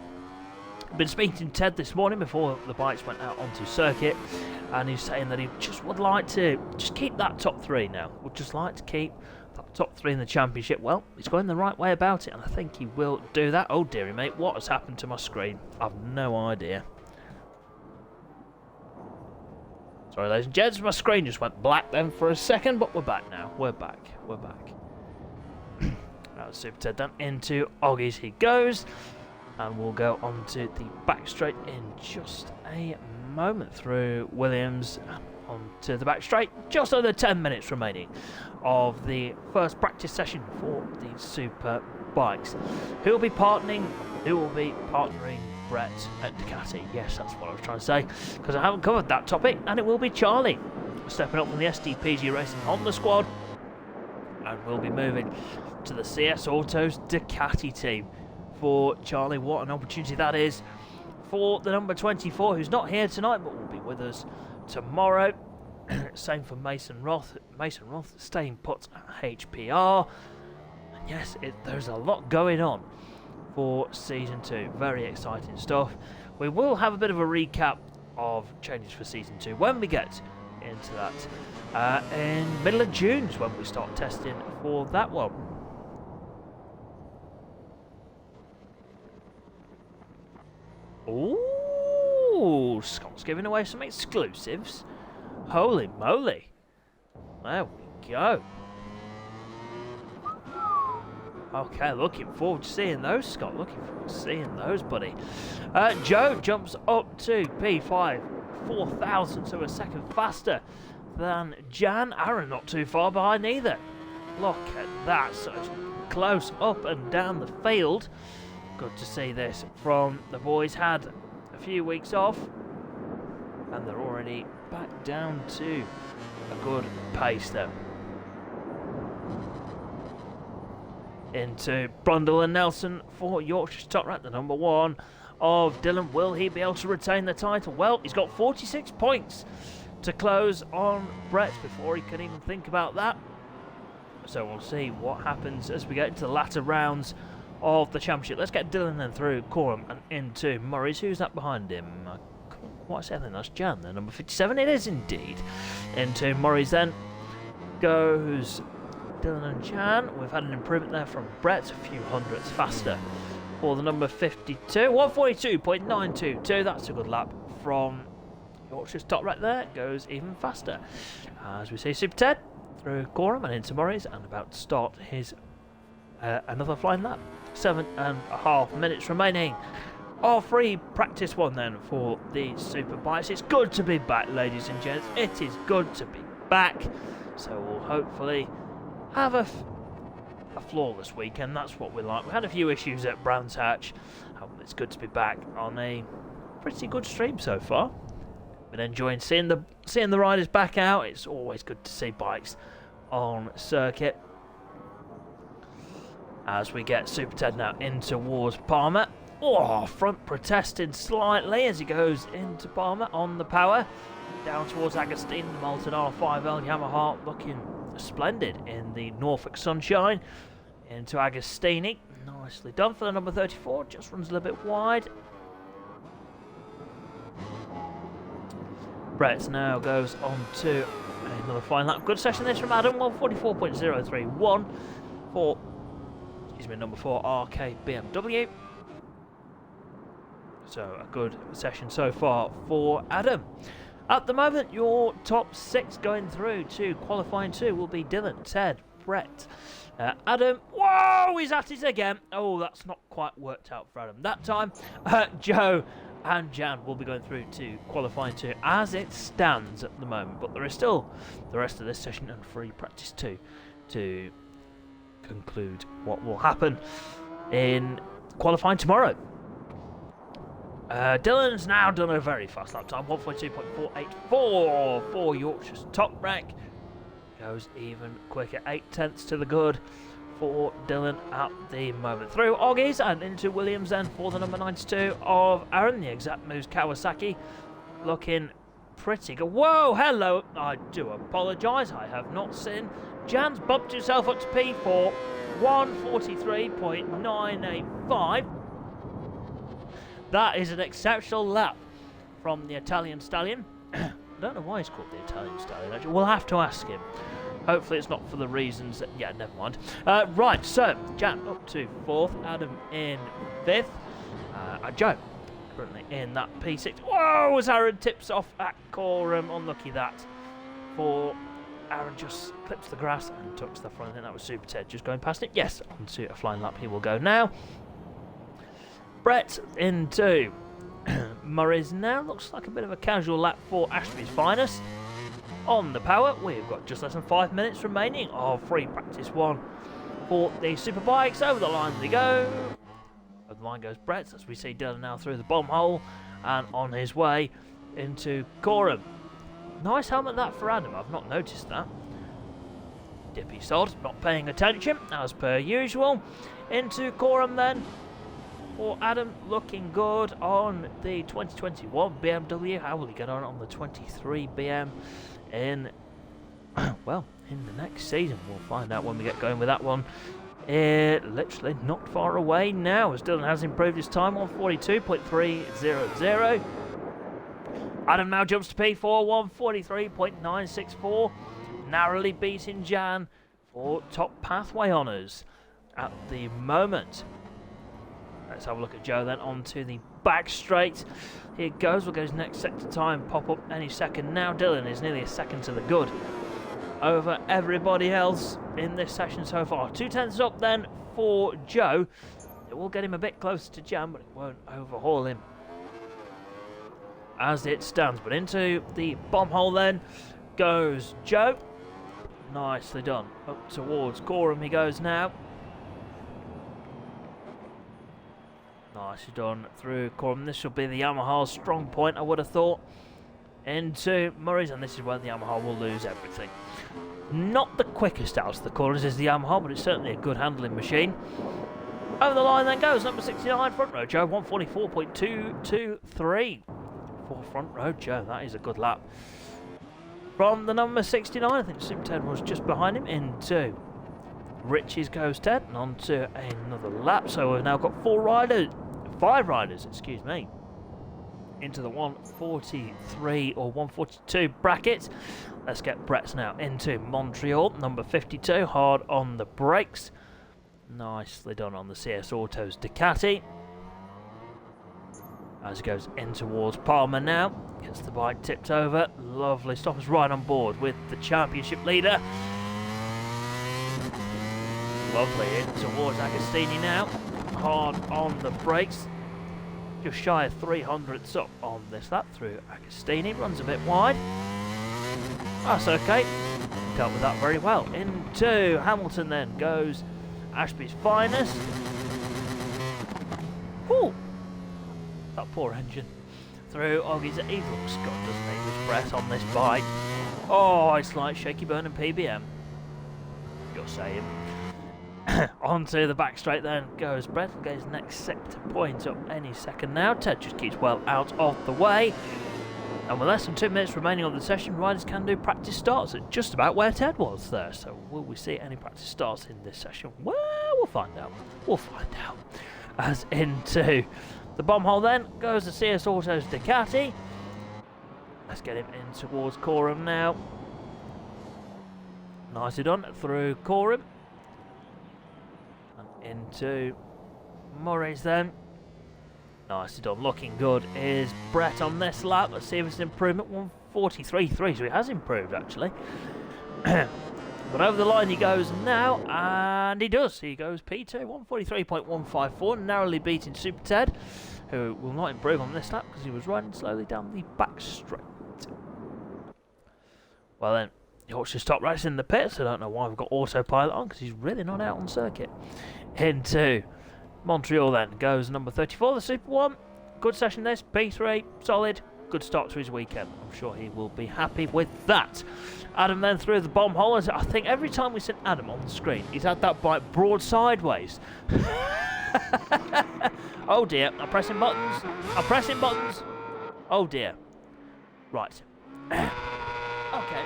I've been speaking to Ted this morning before the bikes went out onto circuit, and he's saying that he just would like to just keep that top three now. Would just like to keep that top three in the championship. Well, he's going the right way about it, and I think he will do that. Oh dearie mate, what has happened to my screen? I've no idea. Sorry ladies and gents, my screen just went black then for a second, but we're back now. We're back. Out of Super Ted then into Oggies he goes. And we'll go on to the back straight in just a moment through Williams onto the back straight. Just under 10 minutes remaining of the first practice session for the Super Bikes. Who will be partnering Brett at Ducati? Yes, that's what I was trying to say, because I haven't covered that topic, and it will be Charlie stepping up from the SDPG Racing Honda squad, and we'll be moving to the CS Autos Ducati team. For Charlie, what an opportunity that is for the number 24, who's not here tonight but will be with us tomorrow. Same for Mason Roth. Mason Roth staying put at HPR. And yes, there's a lot going on for Season 2. Very exciting stuff. We will have a bit of a recap of changes for Season 2 when we get into that. In middle of June is when we start testing for that one. Ooh, Scott's giving away some exclusives. Holy moly. There we go. Okay, looking forward to seeing those, Scott. Looking forward to seeing those, buddy. Joe jumps up to P5, 4,000, so a second faster than Jan. Aaron not too far behind either. Look at that, such close up and down the field. Good to see this from the boys. Had a few weeks off and they're already back down to a good pace though. Into Brundle and Nelson for Yorkshire's top rank, the number 1 of Dylan. Will he be able to retain the title? Well, he's got 46 points to close on Brett before he can even think about that. So we'll see what happens as we get into the latter rounds of the championship. Let's get Dylan then through Coram and into Murray's. Who's that behind him? What's that then? That's Jan then, number 57. It is indeed. Into Murray's then goes Dylan and Jan. We've had an improvement there from Brett, a few hundredths faster for the number 52. 142.922. That's a good lap from Yorkshire's top right there. Goes even faster. As we see Super Ted through Coram and into Murray's and about to start his another flying lap. 7.5 minutes remaining. Our free practice one then for the Super Bikes. It's good to be back, ladies and gents. It is good to be back. So we'll hopefully have a flawless weekend. That's what we like. We had a few issues at Brands Hatch. It's good to be back on a pretty good stream so far. Been enjoying seeing the riders back out. It's always good to see bikes on circuit. As we get Super Ted now in towards Palmer. Oh, front protesting slightly as he goes into Palmer on the power. Down towards Agostini, the Moulton R5L Yamaha looking splendid in the Norfolk sunshine. Into Agostini. Nicely done for the number 34. Just runs a little bit wide. Brett now goes on to another fine lap. Good session this from Adam. 144.031 for number 4 RK BMW. So a good session so far for Adam. At the moment, your top 6 going through to qualifying 2 will be Dylan, Ted, Brett, Adam. Whoa, he's at it again. Oh, that's not quite worked out for Adam that time. Joe and Jan will be going through to qualifying 2 as it stands at the moment. But there is still the rest of this session and free practice 2 to conclude what will happen in qualifying tomorrow. Dylan's now done a very fast lap time, 142.484 for Yorkshire's top rank. Goes even quicker, 8/10 to the good for Dylan at the moment. Through Oggies and into Williams then for the number 92 of Aaron, the exact moves Kawasaki. Looking pretty good. Whoa, hello. I do apologise, I have not seen. Jan's bumped himself up to P4, 143.985. That is an exceptional lap from the Italian Stallion. I don't know why he's called the Italian Stallion, actually. We'll have to ask him. Hopefully it's not for the reasons that... Yeah, never mind. Right, so, Jan up to 4th, Adam in 5th, Joe currently in that P6. Whoa, as Aaron tips off at Coram. Unlucky that for Aaron just clips the grass and tucks the front. I think that was Super Ted just going past it. Yes, onto a flying lap he will go now. Brett into Murray's now. Looks like a bit of a casual lap for Ashby's finest. On the power, we've got just less than 5 minutes remaining of free practice 1 for the Superbikes. Over the line they go. Over the line goes Brett, as we see Dylan now through the bomb hole and on his way into Coram. Nice helmet that for Adam, I've not noticed that. Dippy sod, not paying attention as per usual. Into Coram then for Adam, looking good on the 2021 BMW. How will he get on the 23 BM in, well, in the next season? We'll find out when we get going with that one. Literally not far away now, as Dylan has improved his time on 42.300. Adam now jumps to P4, 143.964, narrowly beating Jan for top pathway honours at the moment. Let's have a look at Joe then, onto the back straight. Here goes, we'll get his next sector time pop up any second now. Dylan is nearly a second to the good over everybody else in this session so far. 2/10 up then for Joe. It will get him a bit closer to Jan, but it won't overhaul him as it stands. But into the bomb hole then goes Joe. Nicely done. Up towards Coram he goes now. Nicely done through Coram. This will be the Yamaha's strong point, I would have thought. Into Murray's, and this is where the Yamaha will lose everything. Not the quickest out of the corners is the Yamaha, but it's certainly a good handling machine. Over the line then goes number 69, front row Joe, 144.223 for front row Joe. That is a good lap. From the number 69, I think Super Ted was just behind him. Into Richie's goes Ted, and on to another lap. So we've now got 5 riders, excuse me, into the 143 or 142 bracket. Let's get Brett's now into Montreal, number 52, hard on the brakes. Nicely done on the CS Autos Ducati. As he goes in towards Palmer now, gets the bike tipped over. Lovely stop, us right on board with the championship leader. Lovely in towards Agostini now, hard on the brakes. Just shy of 300ths up on this lap through Agostini. Runs a bit wide. That's okay. Dealt with that very well. Into Hamilton then goes Ashby's finest. Ooh! That poor engine. Through Oggie's. He looks good, doesn't he, with Brett on this bike. Oh, it's like Shaky Burnham PBM. Just saying. Onto the back straight then goes Brett. Will get his next sector point up any second now. Ted just keeps well out of the way. And with less than 2 minutes remaining on the session, riders can do practice starts at just about where Ted was there. So will we see any practice starts in this session? Well, we'll find out. We'll find out. As into the bomb hole then goes the CS Autos Ducati. Let's get him in towards Coram now. Nicely done through Coram. Into Murray's then. Nicely done, looking good is Brett on this lap. Let's see if it's an improvement. 143.3, so he has improved actually. But over the line he goes now, and he does. He goes P2, 143.154, narrowly beating Super Ted, who will not improve on this lap because he was riding slowly down the back straight. Well then, he ought to stop racing in the pits. I don't know why we've got autopilot on, because he's really not out on circuit. Into Montreal then goes number 34, the Super 1. Good session this, P3, solid, good start to his weekend. I'm sure he will be happy with that. Adam then through the bomb hole. I think every time we sent Adam on the screen, he's had that bike broad sideways. Oh dear, I'm pressing buttons. I'm pressing buttons. Oh dear. Right. Okay.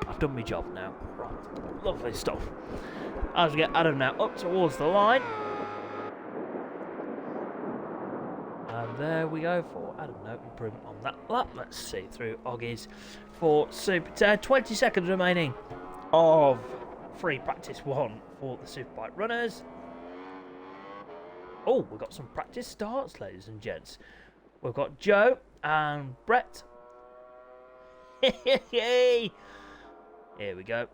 I've done my job now. Right. Lovely stuff. As we get Adam now up towards the line. And there we go for Adam. No improvement on that lap. Let's see through Oggies for Super Ted. 20 seconds remaining of free practice 1 for the Superbike runners. Oh, we've got some practice starts, ladies and gents. We've got Joe and Brett. Here we go.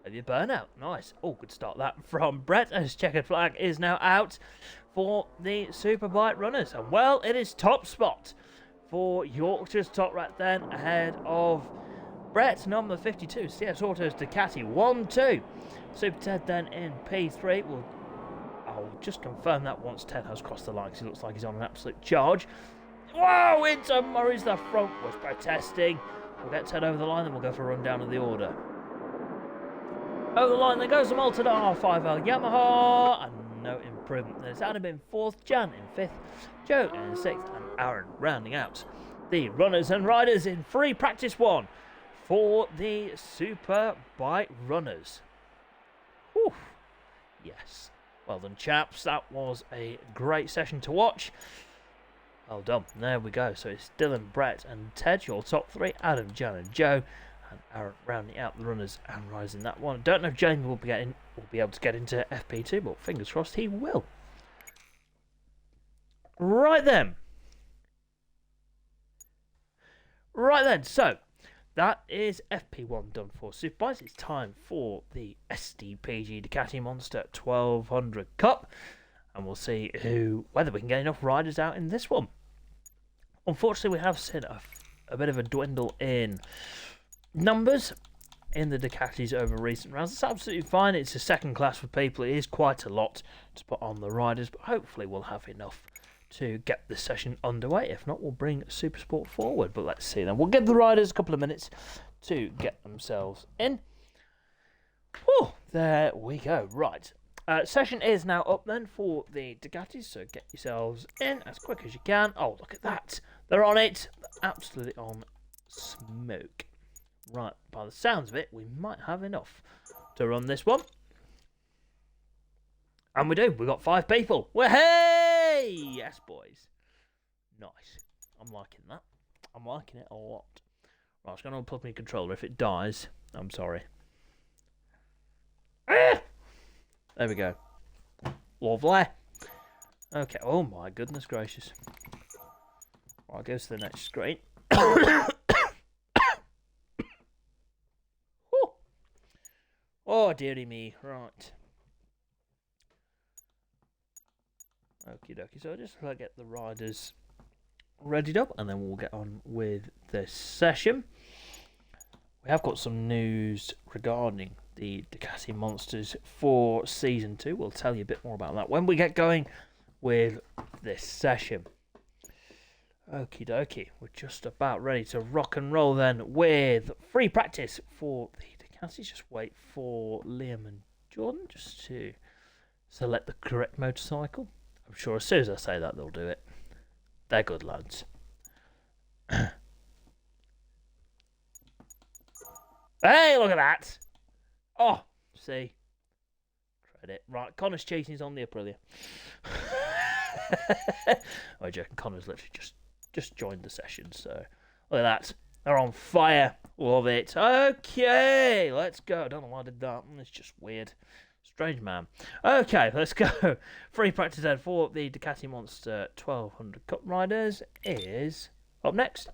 Heavy burnout. Nice. Oh, good start that from Brett, as checkered flag is now out for the Superbike runners. And well, it is top spot for Yorkshire's top right then, ahead of Brett, number 52, CS Autos Ducati 1-2. Super Ted then in P3. I'll just confirm that once Ted has crossed the line, because he looks like he's on an absolute charge. Whoa, into Murray's the front, was protesting. We'll get Ted over the line, then we'll go for a rundown of the order. Over the line, there goes the Malta R5L Yamaha, and no improvement. There's Adam in 4th, Jan in 5th, Joe in 6th, and Aaron rounding out the runners and riders in free practice 1 for the Super Bike runners. Whew. Yes. Well done, chaps. That was a great session to watch. Well done. There we go. So it's Dylan, Brett, and Ted, your top 3. Adam, Jan, and Joe. And Aaron rounding out the runners and riders in that one. Don't know if Jamie will be able to get into FP2, but fingers crossed he will. Right then. So that is FP1 done for Superbikes. It's time for the SDPG Ducati Monster 1200 Cup, and we'll see whether we can get enough riders out in this one. Unfortunately, we have seen a bit of a dwindle in numbers in the Ducatis over recent rounds. It's absolutely fine. It's a second class for people. It is quite a lot to put on the riders, but hopefully we'll have enough to get this session underway. If not, we'll bring Super Sport forward, but let's see then. We'll give the riders a couple of minutes to get themselves in. Whew, there we go. Right, session is now up then for the Ducatis, so get yourselves in as quick as you can. Oh, look at that, they're on it. They're absolutely on smoke. Right, by the sounds of it, we might have enough to run this one. And we do. We've got 5 people. Hey! Yes, boys. Nice. I'm liking that. I'm liking it a lot. Right, it's going to unplug my controller. If it dies, I'm sorry. Ah! There we go. Lovely. Okay. Oh, my goodness gracious. Right, goes to the next screen. Oh, dearie me. Right. Okie dokie. So just get the riders readied up, and then we'll get on with this session. We have got some news regarding the Ducati Monsters for Season 2. We'll tell you a bit more about that when we get going with this session. Okie dokie. We're just about ready to rock and roll then with free practice for the Ducatis. Just wait for Liam and Jordan just to select the correct motorcycle. I'm sure as soon as I say that, they'll do it. They're good lads. Hey, look at that. Oh, see. Credit. Right, Connor's cheating. He's on the Aprilia. I'm joking. Connor's literally just joined the session. So, look at that. They're on fire. Love it. Okay, let's go. I don't know why I did that. It's just weird. Strange man. Okay, let's go. Free practice then for the Ducati Monster 1200 Cup riders is up next.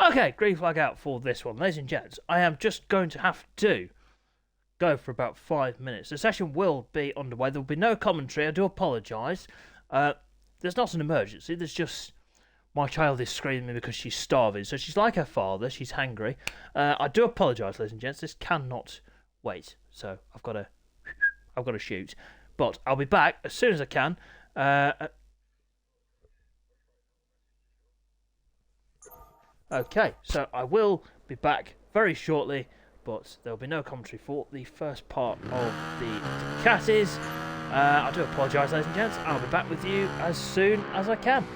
Okay, green flag out for this one. Ladies and gents, I am just going to have to go for about 5 minutes. The session will be underway. There will be no commentary. I do apologise. There's not an emergency. There's just my child is screaming because she's starving. So she's like her father. She's hangry. I do apologise, ladies and gents. This cannot wait. So I've got to shoot. But I'll be back as soon as I can. Okay, so I will be back very shortly, but there will be no commentary for the first part of the Ducatis. I do apologise, ladies and gents. I'll be back with you as soon as I can.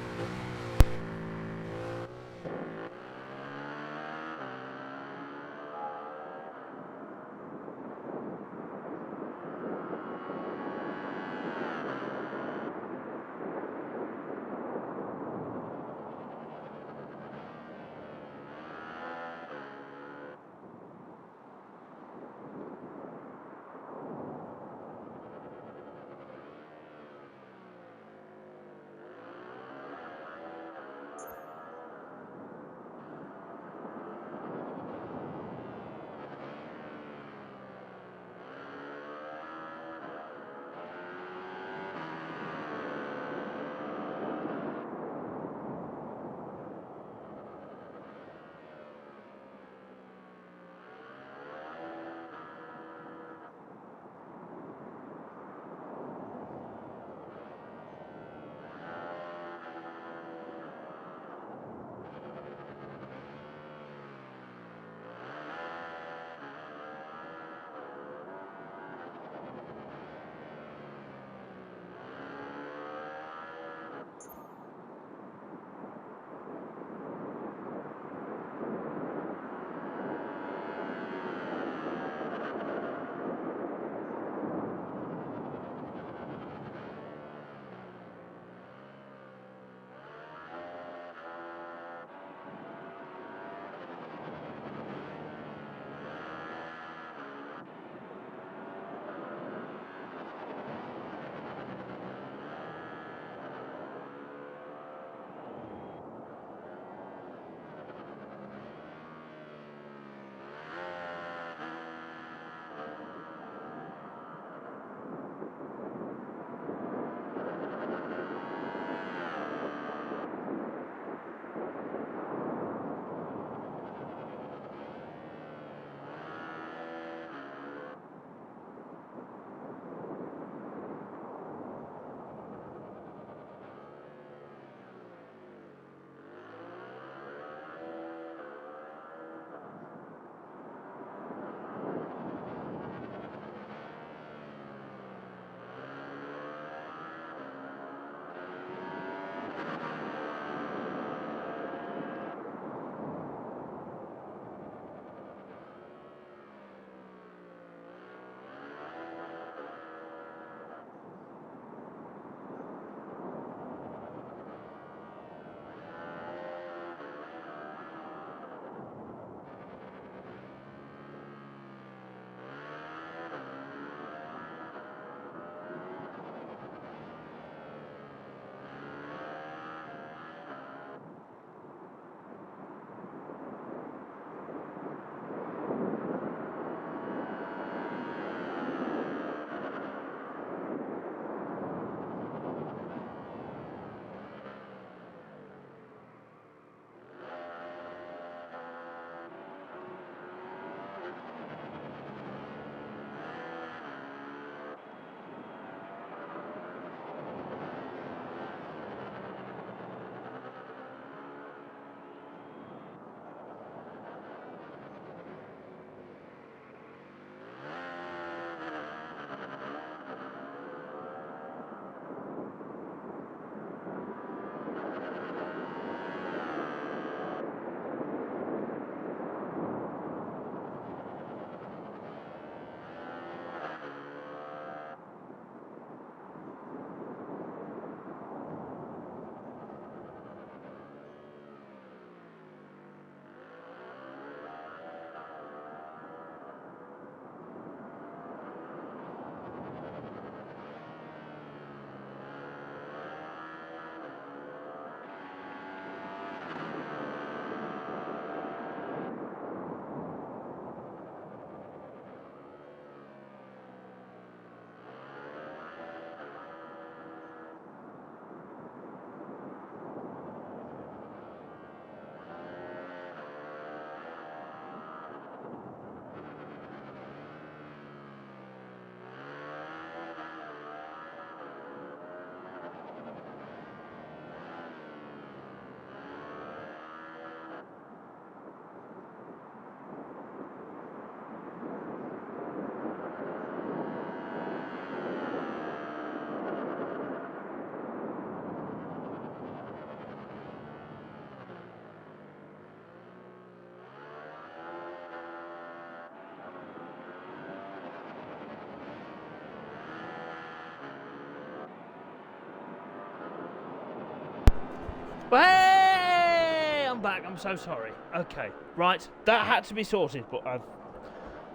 Hey, I'm back. I'm so sorry. Okay, right. That had to be sorted, but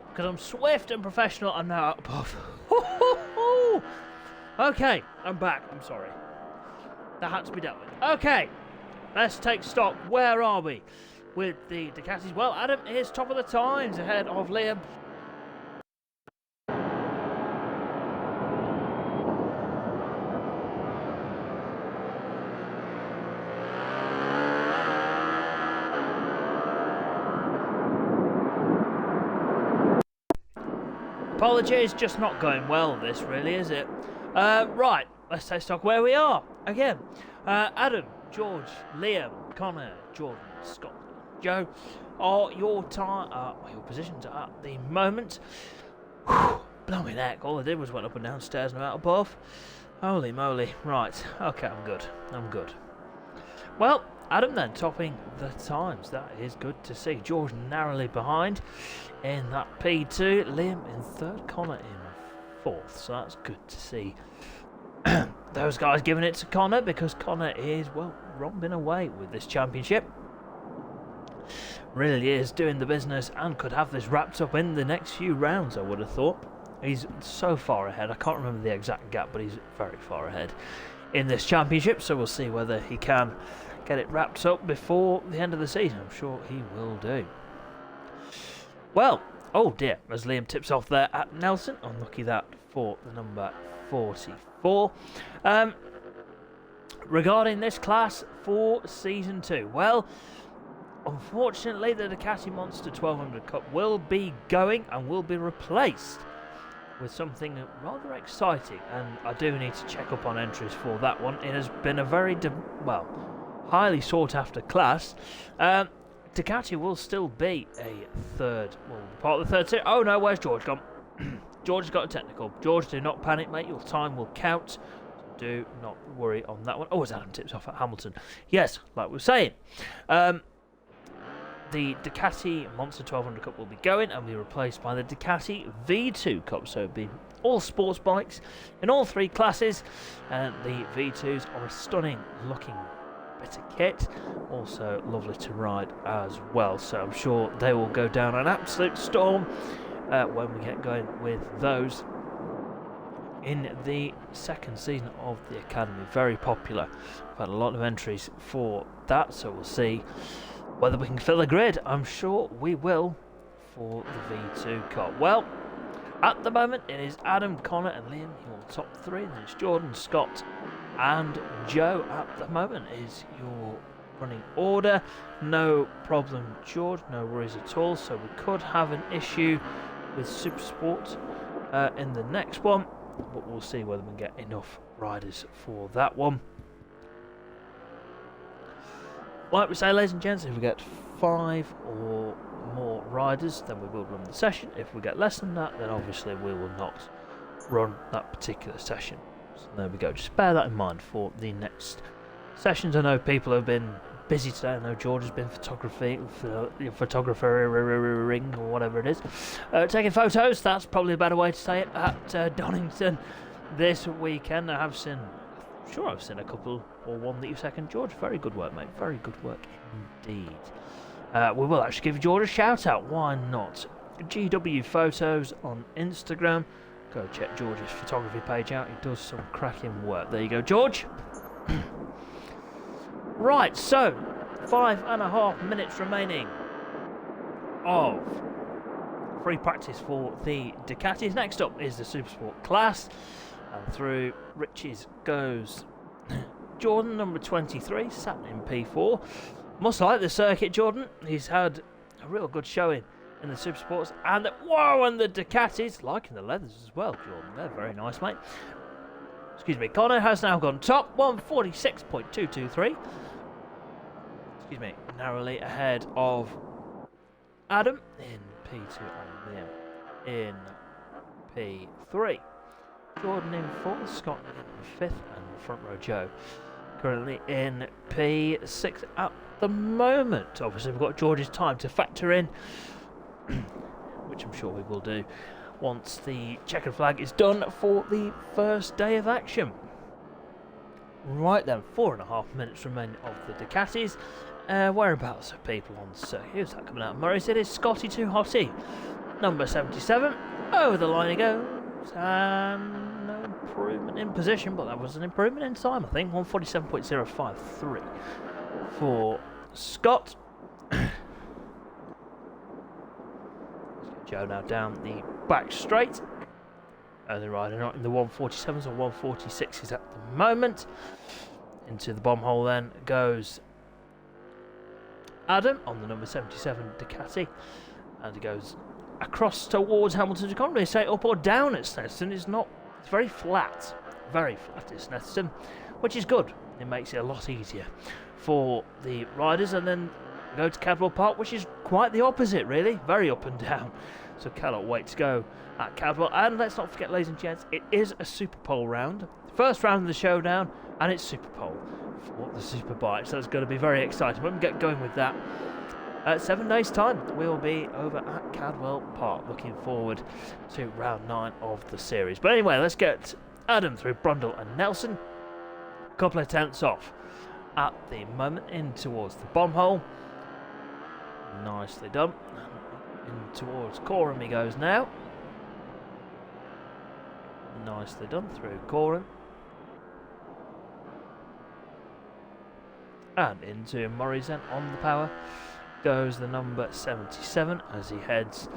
because I'm swift and professional, I'm now out above. Okay, I'm back. I'm sorry. That had to be dealt with. Okay, let's take stock. Where are we with the Ducatis? Well, Adam is top of the times, ahead of Liam. Apologies, just not going well, this really, is it? Right, let's take stock where we are. Again, Adam, George, Liam, Connor, Jordan, Scott, Joe are your positions at the moment. Whew, blimey neck, all I did was went up and down stairs and out above. Holy moly. Right, okay, I'm good. Well, Adam then topping the times. That is good to see. George narrowly behind in that P2. Liam in third. Connor in fourth. So that's good to see. Those guys giving it to Connor because Connor is, well, romping away with this championship. Really is doing the business and could have this wrapped up in the next few rounds, I would have thought. He's so far ahead. I can't remember the exact gap, but he's very far ahead in this championship. So we'll see whether he can get it wrapped up before the end of the season. I'm sure he will do. Well, oh dear, as Liam tips off there at Nelson. Unlucky that for the number 44. Regarding this class for Season 2, well, unfortunately the Ducati Monster 1200 Cup will be going and will be replaced with something rather exciting, and I do need to check up on entries for that one. It has been a very, highly sought after class. Ducati will still be a third, part of the third series. Oh no, where's George gone? George has got a technical. George, do not panic, mate. Your time will count. Do not worry on that one. Oh, as Adam tips off at Hamilton. Yes, like we were saying. The Ducati Monster 1200 Cup will be going and be replaced by the Ducati V2 Cup. So it'll be all sports bikes in all three classes. And the V2s are a stunning looking bit of kit. Also lovely to ride as well. So I'm sure they will go down an absolute storm when we get going with those in the second season of the Academy. Very popular. We've had a lot of entries for that. So we'll see whether we can fill the grid. I'm sure we will for the V2 Cup. Well, at the moment it is Adam, Connor and Liam, your top three. Then it's Jordan, Scott and Joe at the moment is your running order. No problem, George, no worries at all. So we could have an issue with Supersport in the next one, but we'll see whether we can get enough riders for that one. Like we say, ladies and gents, if we get 5 or more riders, then we will run the session. If we get less than that, then obviously we will not run that particular session. So there we go. Just bear that in mind for the next sessions. I know people have been busy today. I know George has been photographering or whatever it is. Taking photos, that's probably a better way to say it, at Donington this weekend. I've seen a couple or one that you second. George, very good work, mate. Very good work indeed. We will actually give George a shout out. Why not? GW Photos on Instagram. Go check George's photography page out. He does some cracking work. There you go, George. Right, so 5.5 minutes remaining of free practice for the Ducatis. Next up is the Supersport class. And through Riches goes Jordan, number 23, sat in P4. Must like the circuit, Jordan. He's had a real good showing in the Supersports. And the Ducatis, liking the leathers as well, Jordan. They're very nice, mate. Excuse me, Connor has now gone top, 146.223. Excuse me, narrowly ahead of Adam in P2 and Liam in P3. Jordan in 4th, Scott in 5th, and front row Joe currently in P6 at the moment. Obviously we've got George's time to factor in, which I'm sure we will do once the checkered flag is done for the first day of action. Right then, 4.5 minutes remaining of the Ducatis. Whereabouts are people on the circuit? Who's that coming out? Murray's, it is Scotty Too Hotty. Number 77. Over the line he goes. And no improvement in position, but that was an improvement in time, I think. 147.053 for Scott. Joe now down the back straight. Only rider not in the 147s or 146s at the moment. Into the bomb hole then goes Adam on the number 77 Ducati. And he goes across towards Hamilton's economy. Say up or down at Snetterton. It's very flat. Very flat at Snetterton, which is good. It makes it a lot easier for the riders. And then go to Cadwell Park, which is quite the opposite, really. Very up and down. So cannot wait to go at Cadwell. And let's not forget, ladies and gents, it is a Super Pole round. First round of the showdown, and it's Super Pole for the Superbike. So it's going to be very exciting. When we get going with that, 7 days' time, we'll be over at Cadwell Park. Looking forward to round 9 of the series. But anyway, let's get Adam through Brundle and Nelson. A couple of tenths off at the moment, in towards the bomb hole. Nicely done. In towards Coram he goes now. Nicely done through Coram. And into Murray's then on the power goes the number 77 as he heads.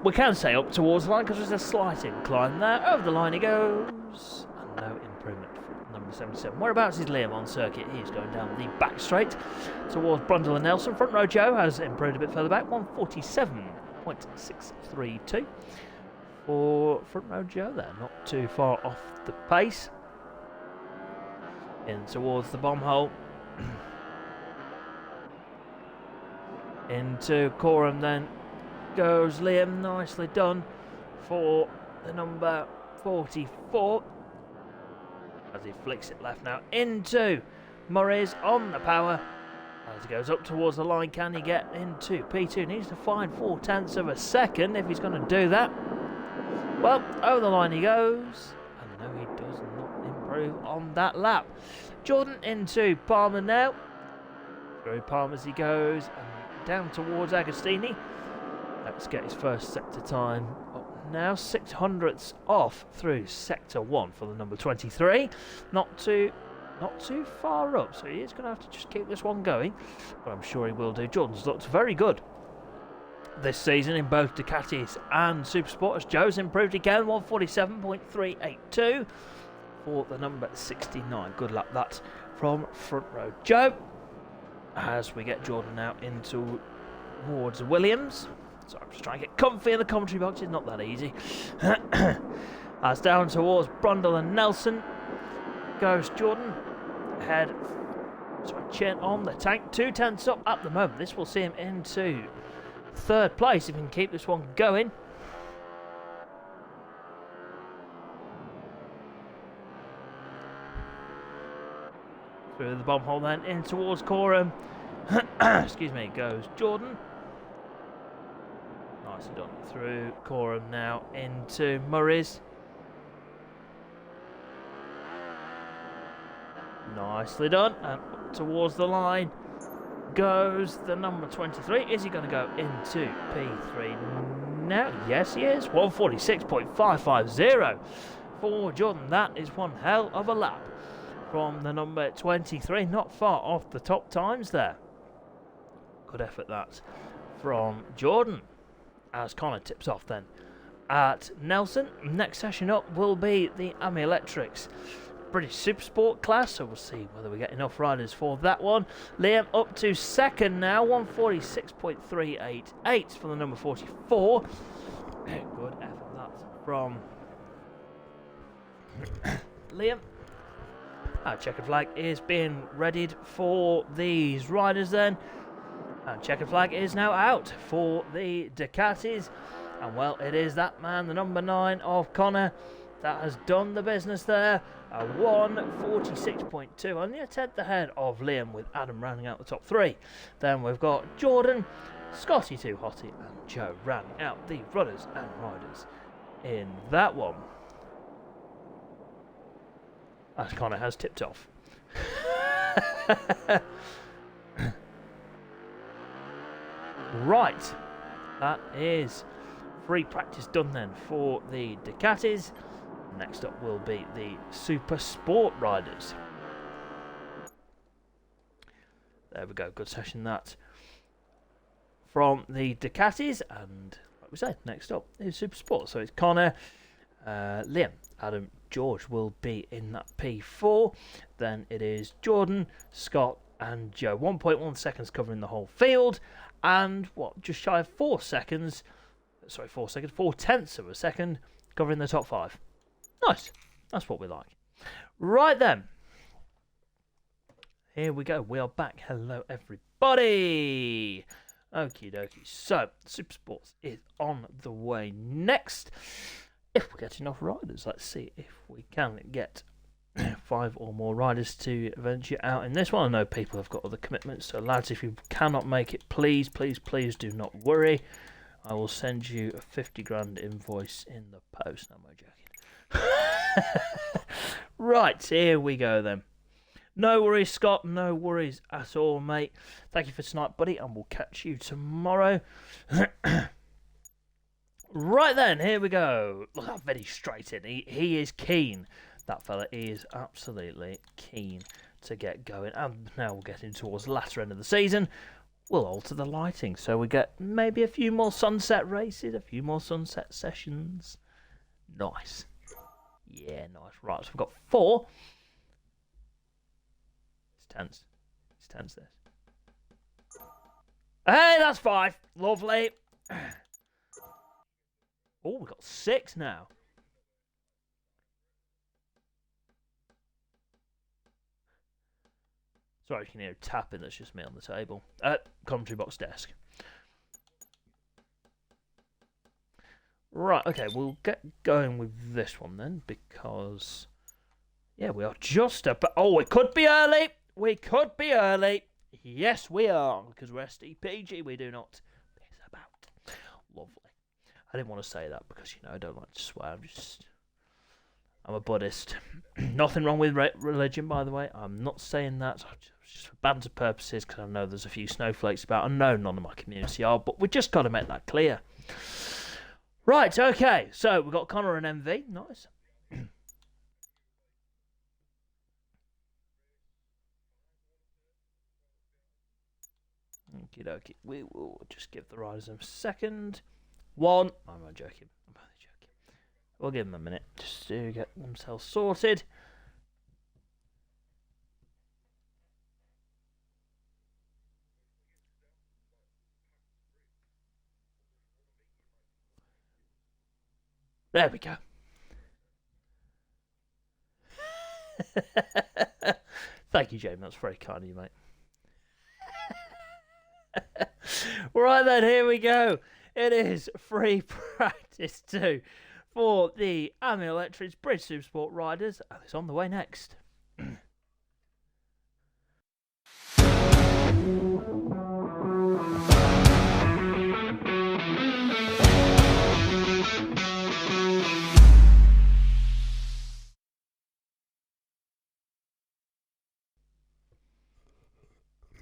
We can say up towards the line because there's a slight incline there. Over the line he goes. And no improvement for number 77. Whereabouts is Liam on circuit? He's going down the back straight towards Brundle and Nelson. Front row Joe has improved a bit further back. 147.632 for front row Joe there. Not too far off the pace. In towards the bomb hole. Into Coram then goes Liam. Nicely done for the number 44. As he flicks it left now into Murray's on the power. As he goes up towards the line, can he get into P2? Needs to find 0.4 of a second if he's going to do that. Well, over the line he goes. And no, he does not improve on that lap. Jordan into Palmer now. Through Palmer as he goes. And down towards Agostini. Let's get his first sector time up now. 600ths off through sector 1 for the number 23. Not too far up, so he is going to have to just keep this one going, but I'm sure he will do. Jordan's looked very good this season in both Ducatis and Supersport as Joe's improved again. 147.382 for the number 69. Good luck that from front row Joe. As we get Jordan now into towards Williams. So I'm just trying to get comfy in the commentary box. It's not that easy. As down towards Brundle and Nelson goes Jordan. Head, chin on the tank. 2 tenths up at the moment. This will see him into third place if he can keep this one going. Through the bomb hole then, in towards Coram. Excuse me, goes Jordan. Nicely done through Coram now into Murray's. Nicely done, and up towards the line goes the number 23. Is he going to go into P3 now? Yes, he is. 146.550 for Jordan. That is one hell of a lap from the number 23. Not far off the top times there. Good effort that from Jordan. As Connor tips off then at Nelson. Next session up will be the AMI Electrics British Supersport class, so we'll see whether we get enough riders for that one. Liam up to second now, 146.388 for the number 44. Good effort that from Liam. Our checkered flag is being readied for these riders then. And checkered flag is now out for the Ducatis. And well, it is that man, the number 9 of Connor, that has done the business there. A 146.2, only a tenth ahead of Liam, with Adam rounding out the top 3. Then we've got Jordan, Scotty Too Hotty, and Joe rounding out the runners and riders in that one. As Connor has tipped off. Right. That is free practice done then for the Ducatis. Next up will be the Super Sport riders. There we go, good session that from the Ducatis. And like we said, next up is Super Sport. So it's Connor, Liam, Adam, George will be in that P4. Then it is Jordan, Scott and Joe. 1.1 seconds covering the whole field. And what, just shy of 4 seconds, sorry, 4 seconds, 4/10 of a second covering the top 5. Nice. That's what we like. Right then. Here we go. We are back. Hello, everybody. Okie dokie. So, Super Sports is on the way next. If we get enough riders, let's see if we can get 5 or more riders to venture out in this one. I know people have got other commitments, so lads, if you cannot make it, please, please, please do not worry. I will send you a 50 grand invoice in the post. No, I'm joking. Right, here we go then. No worries, Scott. No worries at all, mate. Thank you for tonight, buddy, and we'll catch you tomorrow. Right then, here we go. Look, I'm very straight in. He is keen. That fella is absolutely keen to get going. And now we're getting towards the latter end of the season. We'll alter the lighting so we get maybe a few more sunset races, a few more sunset sessions. Nice. Yeah, nice. Right, so we've got 4. It's tense. It's tense, this. Hey, that's 5. Lovely. Oh, we've got 6 now. Sorry, you can hear tapping. That's just me on the table. Commentary box desk. Right, okay, we'll get going with this one then, because, yeah, we are just about... Oh, it could be early! We could be early! Yes, we are, because we're SDPG, we do not piss about. Lovely. I didn't want to say that because, you know, I don't like to swear. I'm a Buddhist. Nothing wrong with religion, by the way. I'm not saying that. Just for banter purposes, because I know there's a few snowflakes about. I know none of my community are, but we just got to make that clear. Right, okay. So we've got Connor and MV. Nice. Okie dokie. We will just give the riders a second. 1. I'm not joking. I'm only joking. We'll give them a minute just to get themselves sorted. There we go. Thank you, Jamie. That's very kind of you, mate. Right then, here we go. It is free practice 2 for the Ami Electrics Bridge Super Sport riders, and it's on the way next.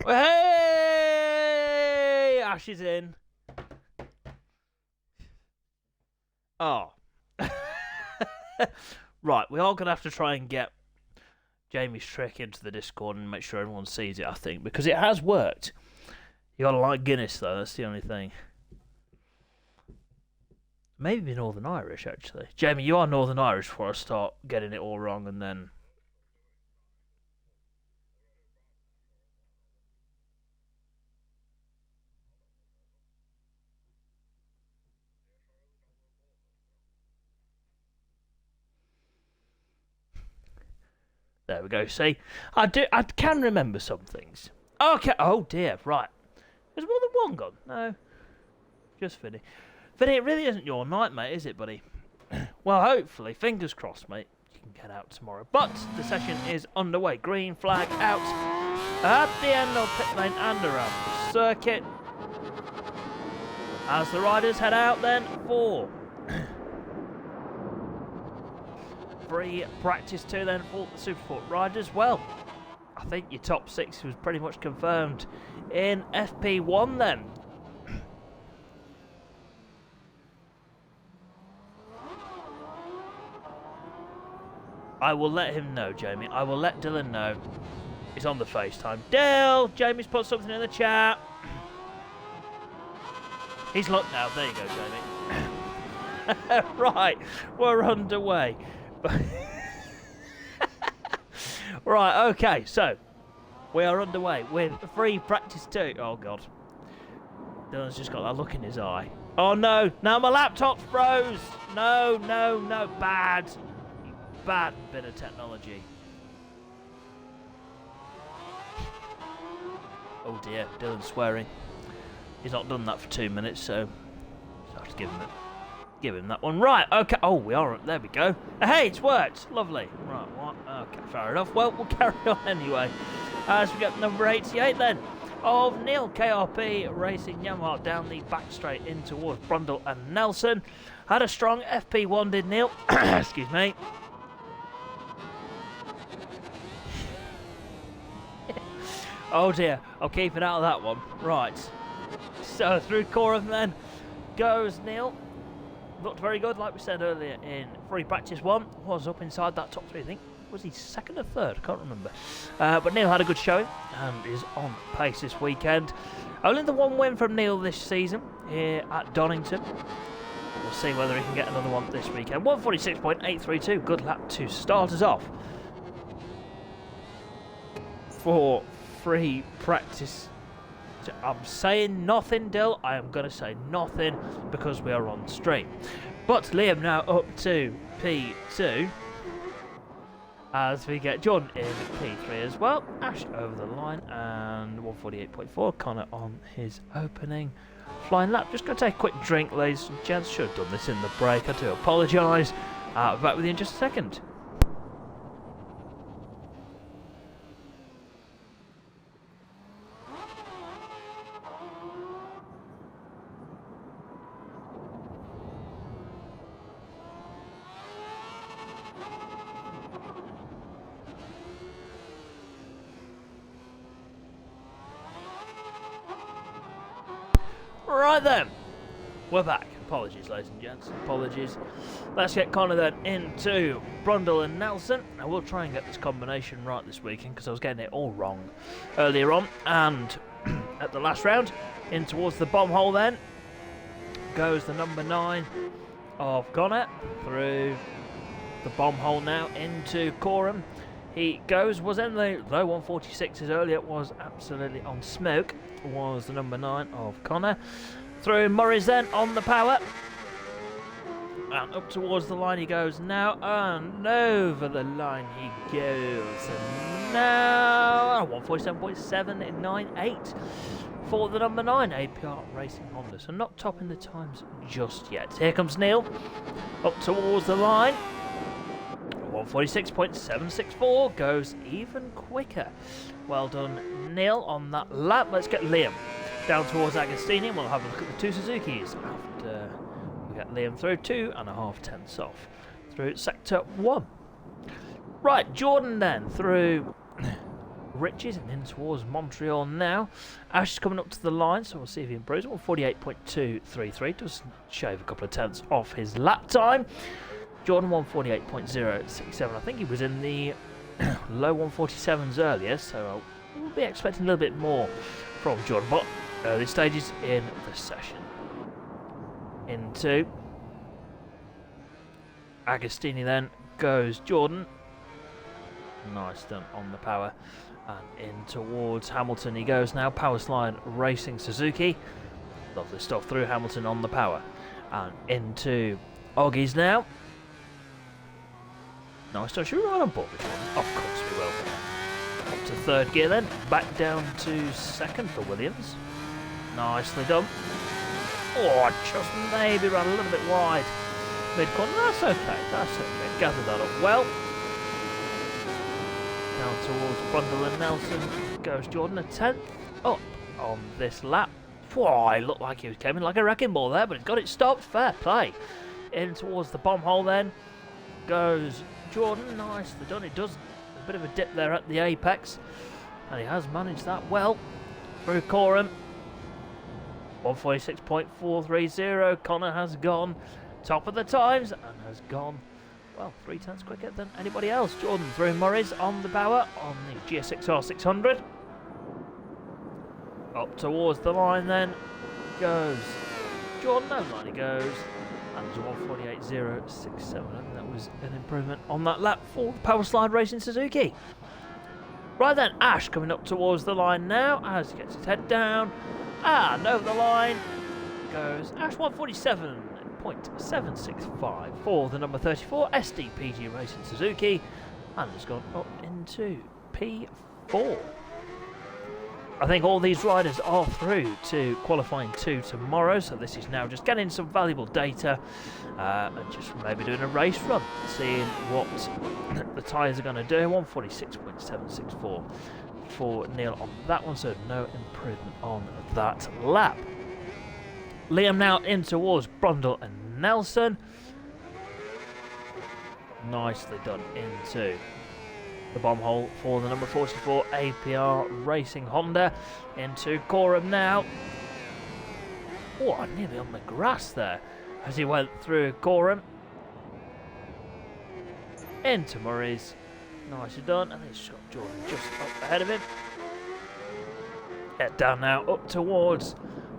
Hey! Ash is in. Oh. Right, we are going to have to try and get Jamie's trick into the Discord and make sure everyone sees it, I think, because it has worked. You got to like Guinness, though, that's the only thing. Maybe Northern Irish, actually. Jamie, you are Northern Irish before I start getting it all wrong and then... There we go, see? I can remember some things. Okay, oh dear, right. There's more than one gone. No. Just Vinny. Vinny, it really isn't your night, mate, is it, buddy? Well, hopefully, fingers crossed, mate, you can get out tomorrow. But the session is underway. Green flag out at the end of pit lane and around the circuit. As the riders head out then for free practice 2 then for the Supersport riders. Well, I think your top 6 was pretty much confirmed in FP1 then. I will let him know, Jamie. I will let Dylan know. He's on the FaceTime. Dill! Jamie's put something in the chat. He's looked now. There you go, Jamie. Right, we're underway. Right, okay, so we are underway with free practice 2. Oh, God. Dylan's just got that look in his eye. Oh, no. Now my laptop's froze. No, no, no. Bad. Bad bit of technology. Oh dear, Dylan's swearing. He's not done that for 2 minutes, so I have to give him that one. Right, okay. Oh, we are. There we go. Hey, it's worked. Lovely. Right, what? Okay, fair enough. Well, we'll carry on anyway. As we get number 88 then of Neil KRP Racing Yamaha down the back straight in towards Brundle and Nelson. Had a strong FP1, did Neil? Excuse me. Oh dear, I'll keep it out of that one. Right, so through Coram then goes Neil. Looked very good, like we said earlier in free practice 1. Was up inside that top 3, I think. Was he 2nd or 3rd? I can't remember. But Neil had a good showing and is on pace this weekend. Only the 1 win from Neil this season here at Donington. We'll see whether he can get another one this weekend. 146.832, good lap to start us off for free practice. I'm saying nothing, Dill. I am going to say nothing because we are on stream. But Liam now up to P2 as we get John in P3 as well. Ash over the line and 148.4. Connor on his opening flying lap. Just going to take a quick drink, ladies and gents. Should have done this in the break. I do apologise. Back with you in just a second. Right then, we're back. Apologies, ladies and gents. Apologies. Let's get Connor then into Brundle and Nelson. Now we'll try and get this combination right this weekend because I was getting it all wrong earlier on. And at the last round, in towards the bomb hole then goes the number 9 of Connor through the bomb hole now into Coram. He goes, was in the low 146s earlier, was absolutely on smoke, was the number 9 of Connor. Through Murray's then on the power. And up towards the line he goes now, and over the line he goes. And now 147.798 for the number 9 APR Racing Honda. So not topping the times just yet. Here comes Neil up towards the line. 146.764 goes even quicker. Well done, Neil, on that lap. Let's get Liam down towards Agostini and we'll have a look at the 2 Suzukis after we get Liam through 2.5 tenths off through sector 1. Right, Jordan then through Riches and in towards Montreal now. Ash is coming up to the line, so we'll see if he improves. 148.233, does shave a couple of tenths off his lap time. Jordan 148.067. I think he was in the low 147s earlier, so we'll be expecting a little bit more from Jordan. But early stages in the session. Into Agostini then goes Jordan. Nice done on the power. And in towards Hamilton he goes now. Power slide Racing Suzuki. Lovely stuff through Hamilton on the power. And into Oggies now. Nice touch. Should we ride on board with one? Of course we will. Up to 3rd gear then. Back down to 2nd for Williams. Nicely done. Oh, just maybe ran a little bit wide. Mid-corner. That's okay. That's okay. Gather that up well. Down towards Brundle and Nelson goes Jordan. A 10th up on this lap. Whoa, it looked like he was coming like a wrecking ball there, but he's got it stopped. Fair play. In towards the bomb hole then goes Jordan. Nicely done. It does a bit of a dip there at the apex, and he has managed that well. Through Coram. 146.430. Connor has gone top of the times and has gone, well, 3 tenths quicker than anybody else. Jordan through Murray's on the power on the GSXR 600. Up towards the line then goes Jordan. Over the line he goes. And there's a 148.067. And that was an improvement on that lap for the Power Slide Racing Suzuki. Right then, Ash coming up towards the line now as he gets his head down. And over the line goes Ash. 147.765 for the number 34 SDPG Racing Suzuki, and has gone up into P4. I think all these riders are through to qualifying 2 tomorrow, so this is now just getting some valuable data and just maybe doing a race run, seeing what the tyres are going to do. 146.764 for Neil on that one, so no improvement on that lap. Liam now in towards Brundle and Nelson. Nicely done into the bomb hole for the number 44 APR Racing Honda. Into Coram now. Oh, nearly on the grass there as he went through Coram. Into Murray's. Nicely done, and he's got Jordan just up ahead of him. Head down now, up towards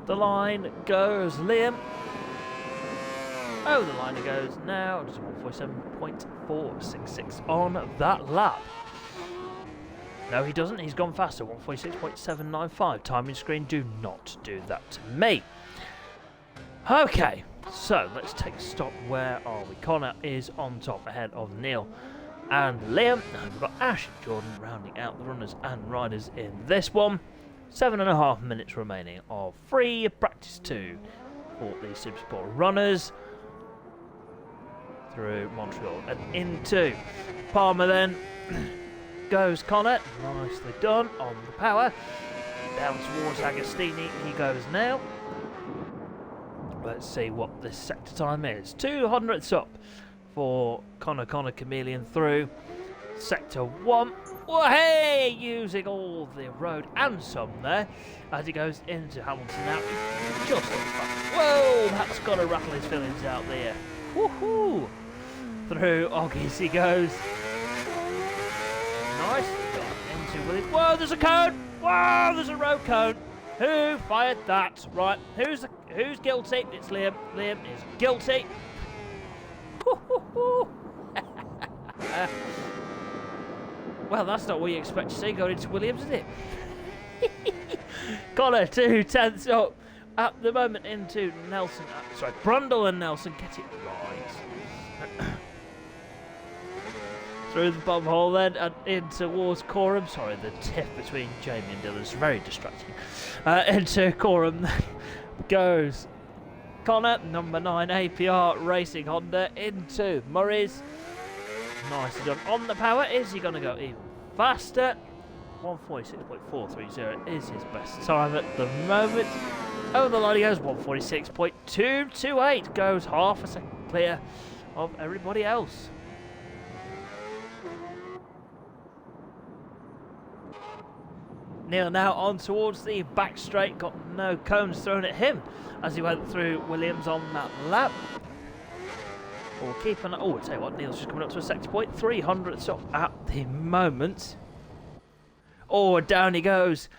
the line goes Liam. Over the line he goes now, just 147.466 on that lap. No, he doesn't, he's gone faster, 146.795. Timing screen, do not do that to me. Okay, so let's take stock. Where are we? Connor is on top ahead of Neil and Liam. And we've got Ash and Jordan rounding out the runners and riders in this one. 7.5 minutes remaining of free practice 2 for the Supersport runners through Montreal and into Palmer. Then goes Connor. Nicely done on the power. Down towards Agostini he goes now. Let's see what this sector time is. 200ths up for Connor Chameleon through sector 1. Well, hey, using all the road and some there as he goes into Hamilton now. Just on the back. Whoa, that's got to rattle his feelings out there. Woohoo! Through Oggies he goes. Nice. Into Williams. Whoa, there's a cone. Whoa, there's a road cone. Who fired that? Right, who's guilty? It's Liam. Liam is guilty. Well, that's not what you expect to see going into Williams, is it? Connor 2 tenths up at the moment into Nelson. Sorry, Brundle and Nelson get it right. Through the bomb hole then and in towards Coram. Sorry, the tiff between Jamie and Dylan is very distracting. Into Coram goes Connor, number 9 APR Racing Honda, into Murray's. Nicely done on the power. Is he going to go even faster? 146.430 is his best time at the moment. Over the line he goes. 146.228 goes half a second clear of everybody else. Neil now on towards the back straight. Got no cones thrown at him as he went through Williams on that lap. We'll keep an eye. Oh, I'll tell you what, Neil's just coming up to a sector point. 300ths up at the moment. Oh, down he goes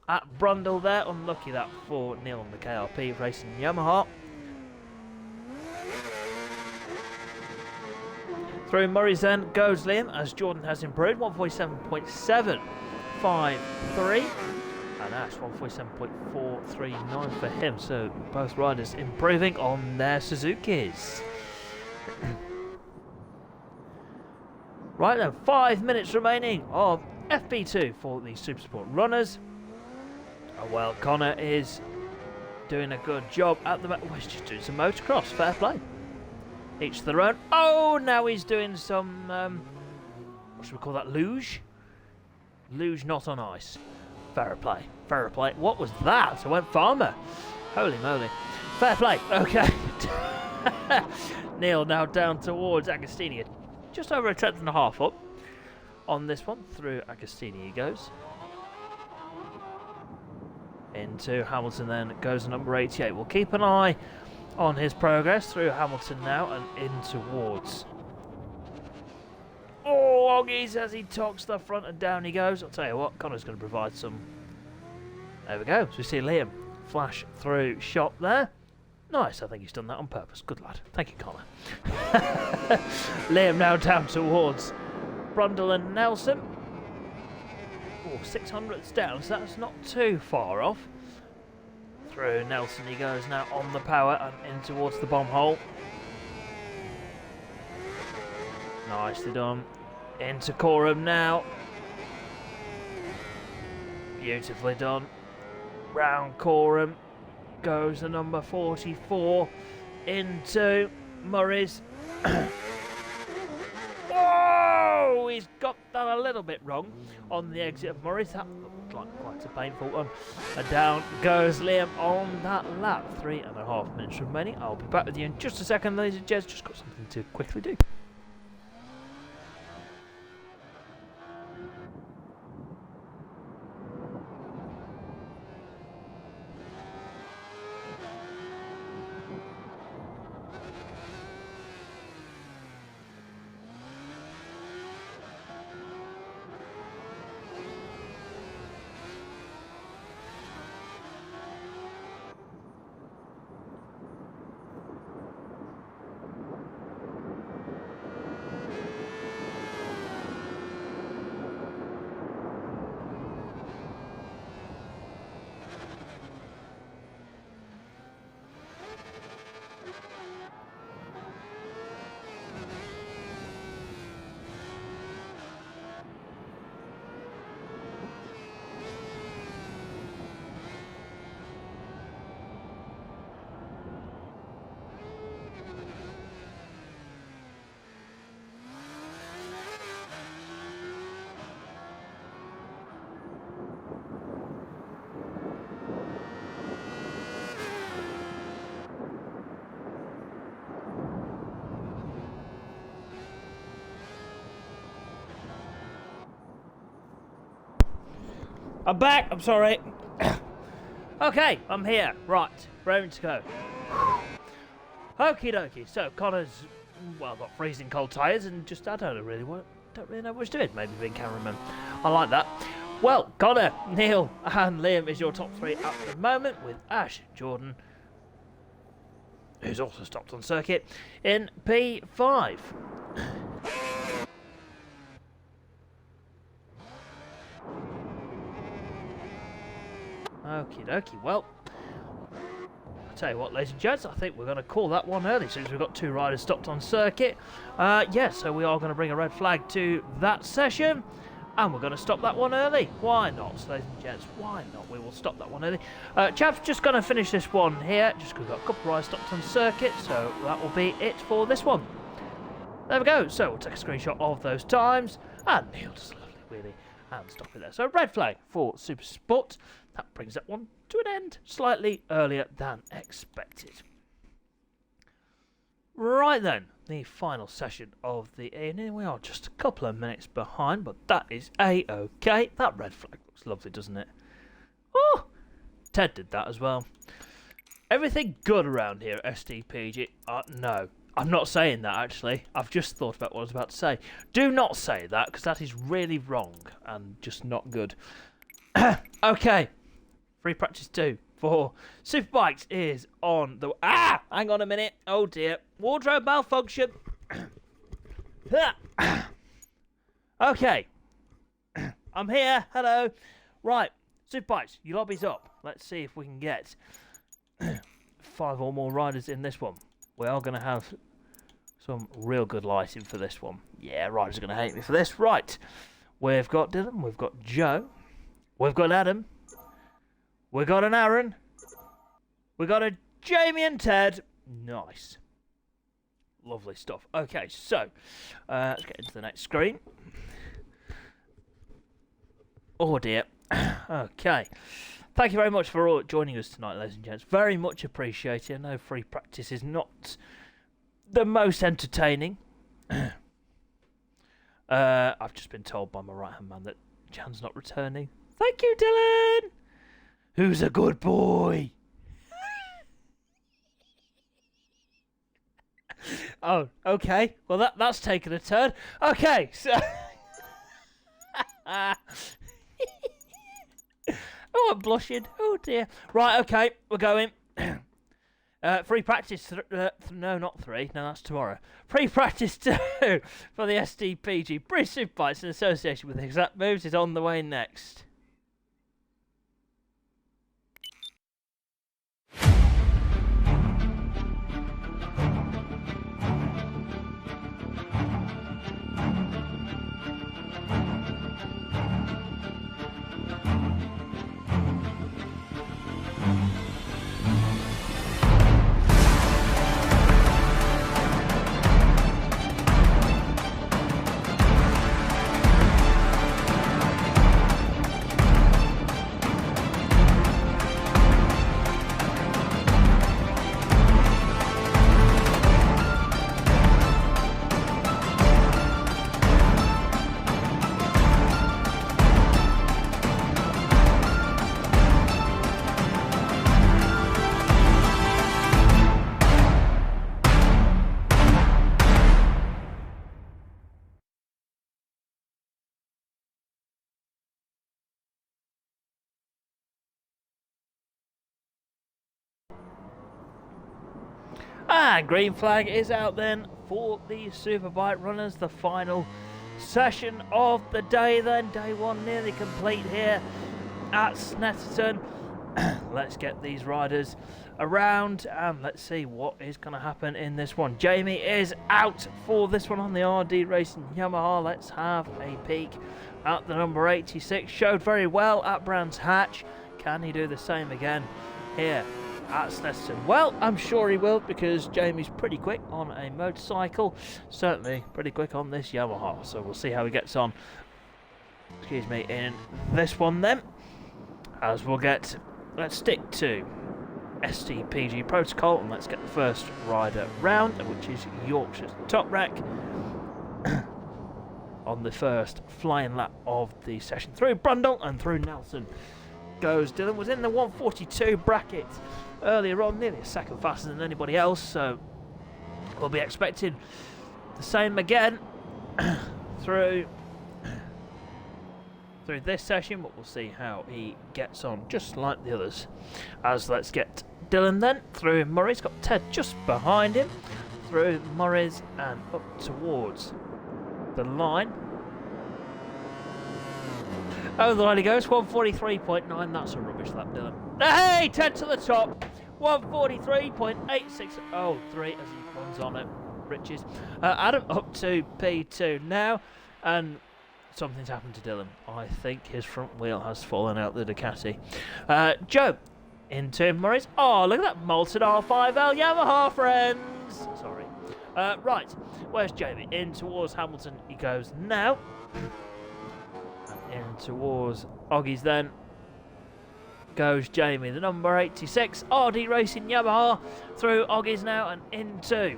at Brundle there. Unlucky that for Neil on the KRP Racing Yamaha. Through Murray's then goes Liam as Jordan has improved. 147.753. And that's 147.439 for him. So both riders improving on their Suzukis. Right then, 5 minutes remaining of FP2 for the Supersport runners. Oh, well, Connor is doing a good job at the moment. Oh, he's just doing some motocross. Fair play. Each to their own. Oh, now he's doing some, what should we call that? Luge? Luge not on ice. Fair play. Fair play. What was that? I went farmer. Holy moly. Fair play. Okay. Neil now down towards Agostini. just over a tenth and a half up on this one. Through Agostini he goes. Into Hamilton then goes number 88. We'll keep an eye on his progress through Hamilton now and in towards. Oh, Oggies as he talks the front and down he goes. I'll tell you what, Connor's going to provide some. There we go. So we see Liam flash through shot there. Nice, I think he's done that on purpose. Good lad. Thank you, Connor. Liam now down towards Brundle and Nelson. Oh, 600s down, so that's not too far off. Through Nelson he goes now on the power and in towards the bomb hole. Nicely done. Into Coram now. Beautifully done. Round Coram goes the number 44 into Murray's. Whoa! He's got that a little bit wrong on the exit of Murray's. That looked like quite a painful one. And down goes Liam on that lap. 3.5 minutes remaining. I'll be back with you in just a second, ladies and gents. Just got something to quickly do. I'm back, I'm sorry. Okay, I'm here. Right, ready to go. Okie dokie, so Connor's, well, got freezing cold tyres and just, I don't really know what he's doing. Maybe being cameraman. I like that. Well, Connor, Neil and Liam is your top three at the moment, with Ash Jordan, who's also stopped on circuit, in P5. Okie dokie, well, I'll tell you what, ladies and gents, I think we're going to call that one early since we've got two riders stopped on circuit. Yeah, so we are going to bring a red flag to that session, and we're going to stop that one early. Why not, ladies and gents? Why not? We will stop that one early. Chav's just going to finish this one here, just because we've got a couple of riders stopped on circuit, so that will be it for this one. There we go, so we'll take a screenshot of those times, and Neil does a lovely wheelie and stop it there. So red flag for Super Sport. That brings that one to an end slightly earlier than expected. Right then, the final session of the evening. We are just a couple of minutes behind, but that is A-OK. That red flag looks lovely, doesn't it? Oh, Ted did that as well. Everything good around here at SDPG? No, I'm not saying that actually. I've just thought about what I was about to say. Do not say that, because that is really wrong and just not good. Okay. Free practice 2 for Superbikes is on the... Hang on a minute. Oh dear. Wardrobe malfunction. Okay. I'm here. Hello. Right. Superbikes, your lobby's up. Let's see if we can get 5 or more riders in this one. We are going to have some real good lighting for this one. Yeah, riders are going to hate me for this. Right. We've got Dylan. We've got Joe. We've got Adam. We've got an Aaron. We've got a Jamie and Ted. Nice. Lovely stuff. Okay, so let's get into the next screen. Oh dear. Okay. Thank you very much for all joining us tonight, ladies and gents. Very much appreciated. I know free practice is not the most entertaining. I've just been told by my right-hand man that Jan's not returning. Thank you, Dylan! Who's a good boy? Oh, okay. Well, that's taken a turn. Okay, so... Oh, I'm blushing. Oh, dear. Right, okay, we're going. Free practice... no, not 3. No, that's tomorrow. Free practice 2 for the SDPG British Superbikes in association with Exact Moves is on the way next. And green flag is out then for the Superbike runners. The final session of the day then. Day 1 nearly complete here at Snetterton. Let's get these riders around and let's see what is going to happen in this one. Jamie is out for this one on the RD Racing Yamaha. Let's have a peek at the number 86. Showed very well at Brands Hatch. Can he do the same again here at Snetterton? Well, I'm sure he will, because Jamie's pretty quick on a motorcycle, certainly pretty quick on this Yamaha, so we'll see how he gets on, excuse me, in this one then, as we'll get, let's stick to SDPG protocol and let's get the first rider round, which is Yorkshire's Top Wreck on the first flying lap of the session. Through Brundle and through Nelson goes Dylan. Was in the 142 bracket earlier on, nearly a second faster than anybody else, so we'll be expecting the same again through this session, but we'll see how he gets on, just like the others. As let's get Dylan then through Murray's got Ted just behind him, through Murray's and up towards the line. Oh, the line he goes, 143.9. That's a rubbish lap, Dylan. Hey, Ted to the top, 143.8603 as he runs on it. Riches. Adam up to P2 now, and something's happened to Dylan. I think his front wheel has fallen out the Ducati. Joe into Murray's. Oh, look at that molten R5L Yamaha, friends. Sorry. Right, where's Jamie? In towards Hamilton he goes now. In towards Oggies then goes Jamie, the number 86 RD Racing Yamaha, through Oggies now and into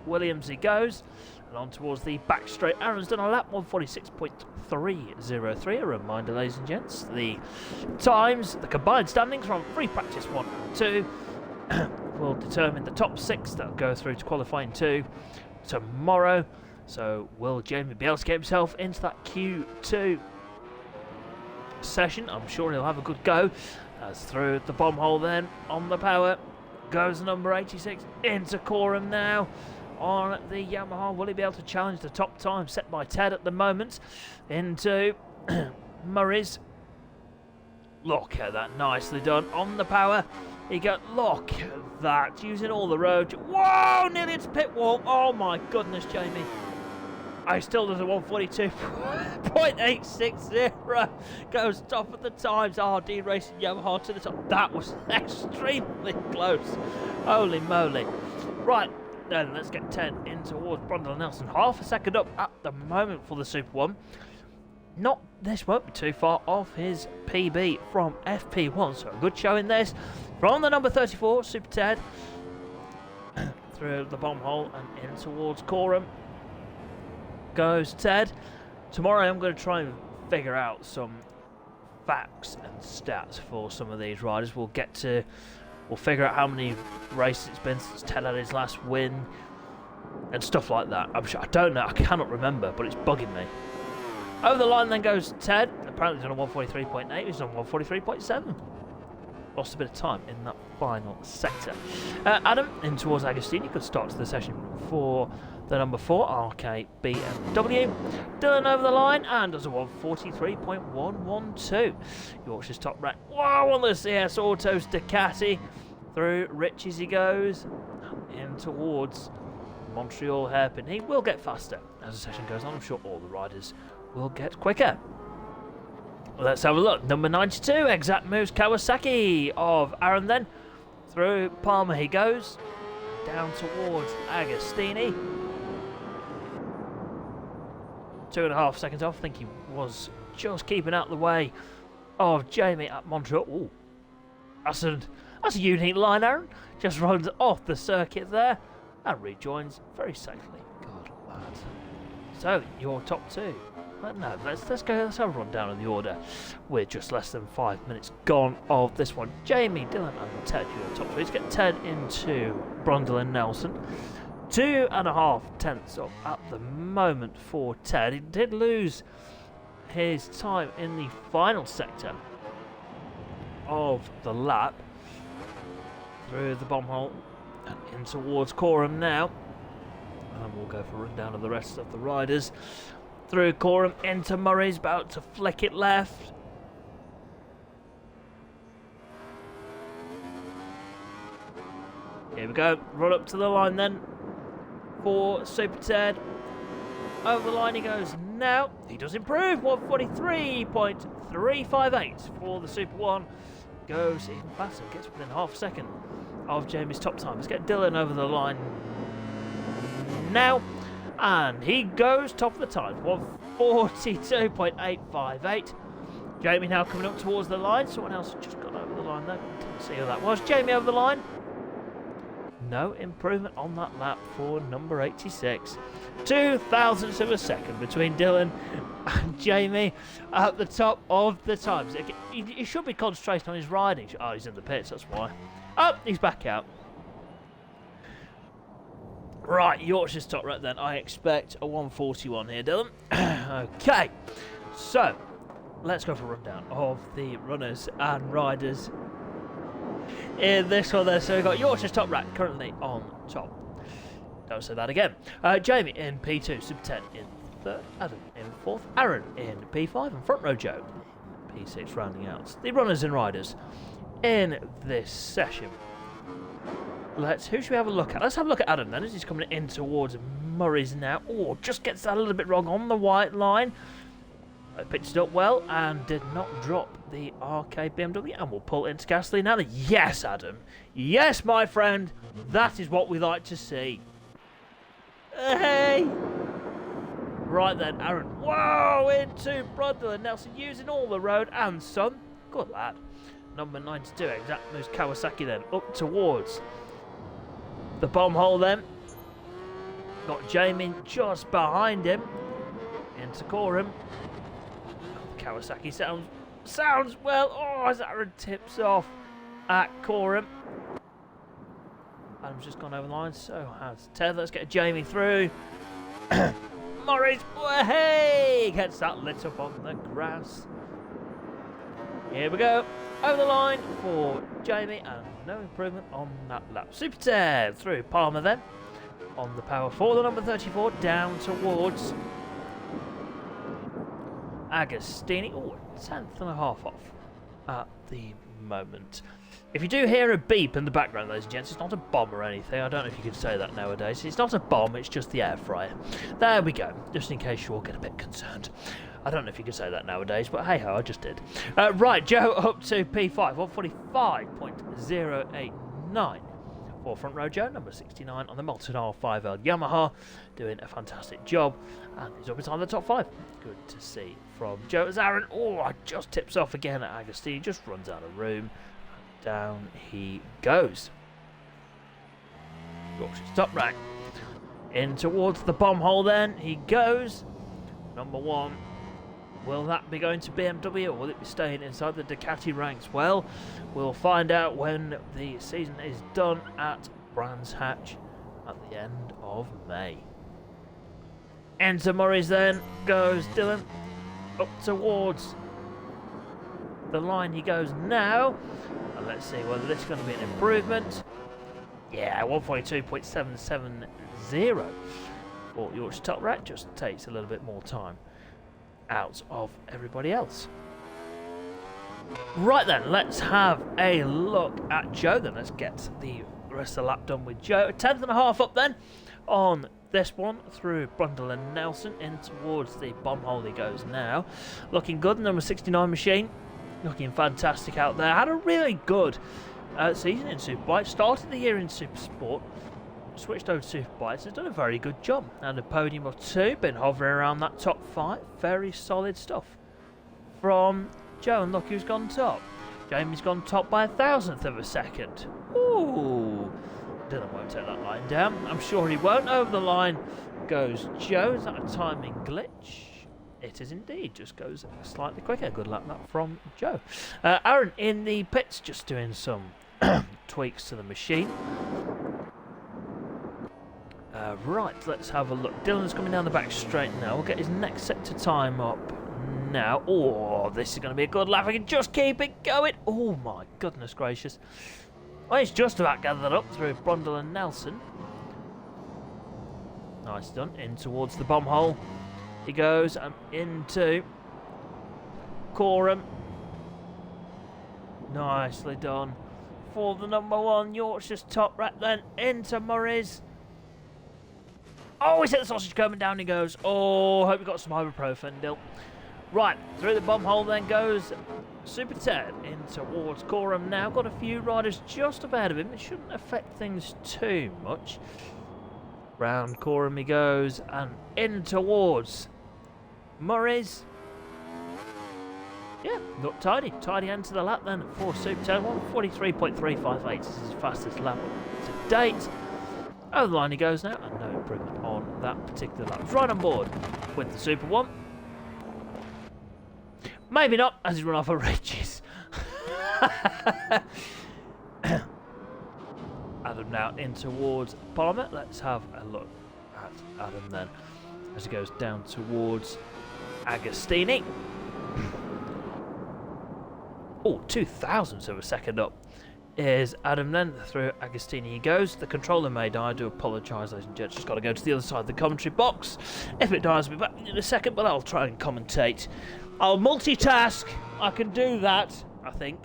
Williams he goes, and on towards the back straight. Aaron's done a lap, 146.303. A reminder, ladies and gents, the times, the combined standings from free practice 1 and 2 will determine the top 6 that will go through to qualifying 2 tomorrow. So will Jamie be able to get himself into that Q2 session? I'm sure he'll have a good go. As through the bomb hole then on the power goes number 86 into Coram now on the Yamaha. Will he be able to challenge the top time set by Ted at the moment? Into Murray's. Look at that, nicely done on the power. He got, look at that, using all the road. Whoa, nearly into pit wall. Oh my goodness, Jamie. I still does a 142.860. Goes top of the times. RD Racing Yamaha to the top. That was extremely close. Holy moly. Right, then let's get 10 in towards Brundle Nelson. Half a second up at the moment for the Super 1. This won't be too far off his PB from FP1. So a good show in this. From the number 34, Super Ted. Through the bomb hole and in towards Coram. goes Ted. Tomorrow I'm going to try and figure out some facts and stats for some of these riders. We'll figure out how many races it's been since Ted had his last win and stuff like that. I don't know, I cannot remember, but it's bugging me. Over the line then goes Ted. Apparently he's on a 143.8, he's on 143.7. Lost a bit of time in that final sector. Adam in towards Agostini. Good start to the session for the number 4 RK BMW. Dylan over the line and does a 143.112. Yorkshire's top rank. Wow, on the CS Autos Ducati. Through Riches he goes. In towards Montreal hairpin. He will get faster as the session goes on. I'm sure all the riders will get quicker. Let's have a look. Number 92, exact moves Kawasaki of Aaron then. Through Palmer he goes. Down towards Agostini. 2.5 seconds off. I think he was just keeping out the way of Jamie at Montreal. Ooh. That's a unique line, Aaron. Just runs off the circuit there and rejoins very safely. God, lad. So, your top 2. No, let's have a rundown of the order. We're just less than 5 minutes gone of this one. Jamie, Dylan and Ted, your top 3. Let's get Ted into Brundle and Nelson. 2.5 tenths up at the moment for Ted. He did lose his time in the final sector of the lap. Through the bomb hole and in towards Coram now. And we'll go for a rundown of the rest of the riders. Through Coram into Murray's, about to flick it left. Here we go, run up to the line then for Super Ted. Over the line he goes now. He does improve, 143.358 for the Super 1. Goes even faster, gets within half a second of Jamie's top time. Let's get Dylan over the line now. And he goes top of the time, 142.858. Jamie now coming up towards the line. Someone else just got over the line there. Didn't see who that was. Jamie over the line. No improvement on that lap for number 86. 2 thousandths of a second between Dylan and Jamie at the top of the times. He should be concentrating on his riding. Oh, he's in the pits, that's why. Oh, he's back out. Right, Yorkshire's top right then. I expect a 141 here, Dylan. Okay, so let's go for a rundown of the runners and riders in this one there. So we've got Yorkshire's top right currently on top. Don't say that again. Jamie in P2, Super 10 in 3rd, Adam in 4th, Aaron in P5, and Front Row Joe P6 rounding out the runners and riders in this session. Who should we have a look at? Let's have a look at Adam then, as he's coming in towards Murray's now. Oh, just gets that a little bit wrong on the white line. Picked it up well and did not drop the RK BMW, and we'll pull into gasoline now. Yes, Adam. Yes, my friend. That is what we like to see. Hey! Right then, Aaron. Whoa! Into Brundle and Nelson using all the road and some. Good lad. Number 92, exact moves Kawasaki then. Up towards the bomb hole then. Got Jamie just behind him. Into Coram. Kawasaki sounds well. Oh, as Aaron tips off at Coram. Adam's just gone over the line, so has Ted. Let's get Jamie through. Morris, hey, gets that lit up on the grass. Here we go. Over the line for Jamie, and no improvement on that lap. Super Ted through Palmer then. On the power for the number 34, down towards Agostini. Oh, 1/10.5 off at the moment. If you do hear a beep in the background, ladies and gents, it's not a bomb or anything. I don't know if you can say that nowadays. It's not a bomb, it's just the air fryer. There we go, just in case you all get a bit concerned. I don't know if you can say that nowadays, but hey-ho, I just did. Right, Joe up to P5, 145.089. For Front Row Joe, number 69 on the Molten R5L Yamaha, doing a fantastic job, and he's up inside the top 5. Good to see from Joe. As Aaron, just tips off again at Agostini, just runs out of room. Down he goes. Yorkshire's top rank. In towards the bomb hole then he goes. Number 1. Will that be going to BMW or will it be staying inside the Ducati ranks? Well, we'll find out when the season is done at Brands Hatch at the end of May. Into Murray's then goes Dylan. Up towards the line he goes now. And let's see whether this is going to be an improvement. Yeah, 142.770 for Yorkshire Top Rat. Just takes a little bit more time out of everybody else. Right then, let's have a look at Joe then. Let's get the rest of the lap done with Joe. 10th and a half up then on this one through Brundle and Nelson. In towards the bomb hole he goes now. Looking good, number 69 machine. Looking fantastic out there. Had a really good season in Superbike. Started the year in Super Sport. Switched over to Superbikes. Has done a very good job. And a podium or 2. Been hovering around that top 5. Very solid stuff from Joe. And look who's gone top. Jamie's gone top by 1,000th of a second. Ooh. Dylan won't take that line down. I'm sure he won't. Over the line goes Joe. Is that a timing glitch? It is indeed. Just goes slightly quicker. Good luck that from Joe. Aaron in the pits just doing some tweaks to the machine. Right, let's have a look. Dylan's coming down the back straight now. We'll get his next sector time up now. Oh, this is going to be a good lap. I can just keep it going. Oh my goodness gracious. Well, he's just about gathered up through Brundle and Nelson. Nice done. In towards the bomb hole he goes, and into Coram. Nicely done for the number 1 Yorkshire's Top Rat then. Into Murray's. Oh, he's hit the sausage comb and down he goes. Oh, hope you got some ibuprofen, Dill. Right, through the bomb hole then goes Super Ted in towards Coram now. Got a few riders just ahead of him. It shouldn't affect things too much. Round Coram he goes and in towards Murray's. Yeah, not tidy. Tidy end to the lap then for Super Ted. 143.358 is his fastest lap to date. Over the line he goes now, and no improvement on that particular lap. He's right on board with the Super 1. Maybe not, as he's run off of ridges. Adam now in towards Palmer. Let's have a look at Adam then, as he goes down towards Agostini. Oh, 2,000ths of a second up is Adam then. Through Agostini he goes. The controller may die. I do apologise, ladies and gents. Just got to go to the other side of the commentary box. If it dies, I'll be back in a second, but I'll try and commentate. I'll multitask. I can do that, I think.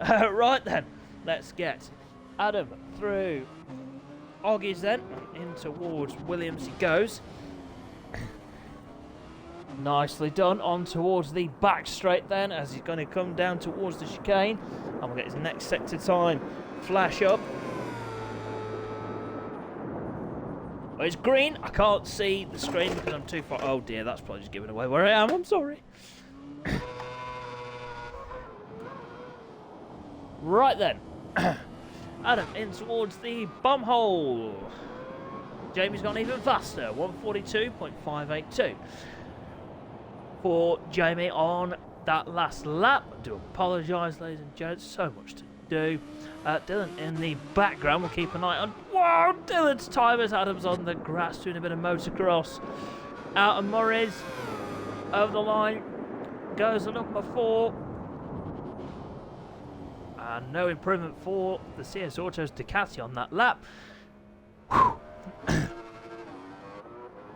Right then, let's get Adam through Oggies then. In towards Williams he goes. Nicely done. On towards the back straight then, as he's going to come down towards the chicane. And we'll get his next sector time flash up. Oh, it's green. I can't see the screen because I'm too far. Oh dear, that's probably just giving away where I am. I'm sorry. Right then. Adam in towards the bomb hole. Jamie's gone even faster. 142.582 for Jamie on that last lap. I do apologise, ladies and gents. So much to do. Dylan in the background. We'll keep an eye on. Whoa! Dylan's time as Adam's on the grass doing a bit of motocross. Out of Murray's. Over the line goes the number 4. And no improvement for the CS Autos Ducati on that lap.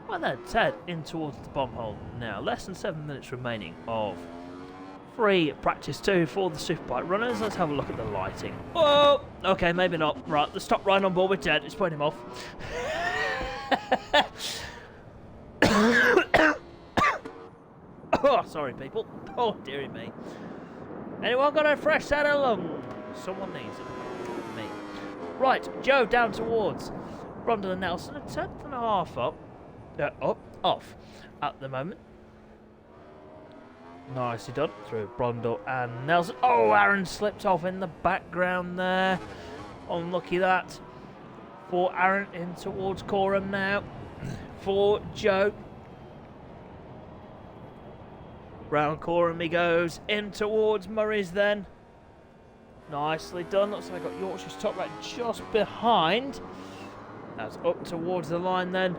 Well then, Ted in towards the bomb hole now. Less than 7 minutes remaining of free practice 2 for the Superbike runners. Let's have a look at the lighting. Oh, okay, maybe not. Right, let's stop right on board with Ted. It's putting him off. Oh, sorry, people. Oh, dearie me. Anyone got a fresh set of lungs? Someone needs it. Me. Right, Joe down towards Brundle and Nelson. A 10th and a half up. Off at the moment. Nicely done through Brundle and Nelson. Oh, Aaron slipped off in the background there. Unlucky that for Aaron in towards Coram now. for Joe. Round Coram he goes, in towards Murray's then. Nicely done. Looks like I got Yorkshire's top right just behind. That's up towards the line then.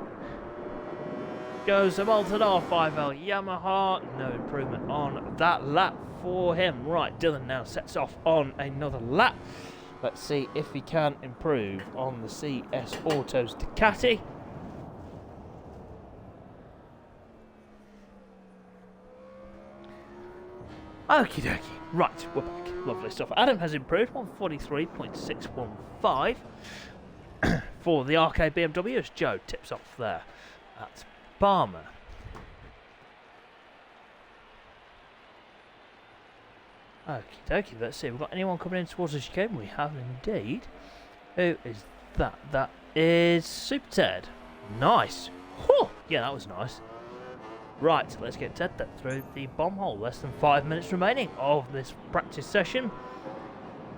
Goes the Malton R5L Yamaha. No improvement on that lap for him. Right, Dylan now sets off on another lap. Let's see if he can improve on the CS Autos Ducati. Okie dokie. Right, we're back. Lovely stuff. Adam has improved 143.615 for the arcade BMW as Joe tips off there at Barmer. Okie dokie. Let's see. We've got anyone coming in towards the chicane? We have indeed. Who is that? That is Super Ted. Nice. Whew. Yeah, that was nice. Right, let's get Ted then through the bomb hole. Less than 5 minutes remaining of this practice session.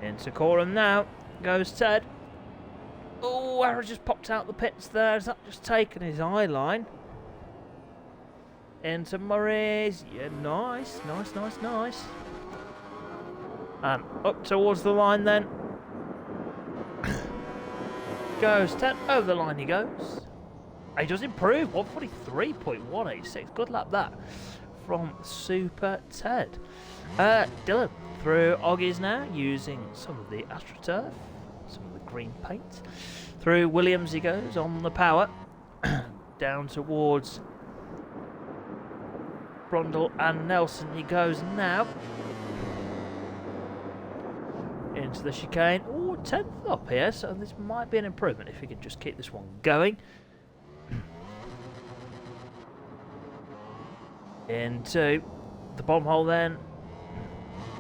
Into Coram now goes Ted. Oh, Aaron just popped out the pits there. Has that just taken his eye line? Into Murray's. Yeah, nice, nice, nice, nice. And up towards the line then. Goes Ted. Over the line he goes. He does improve, 143.186. Good lap that from Super Ted. Dylan through Oggies now, using some of the AstroTurf, some of the green paint. Through Williams he goes on the power. Down towards Brundle and Nelson he goes now. Into the chicane. Oh, 10th up here, so this might be an improvement if he can just keep this one going. Into the bomb hole then.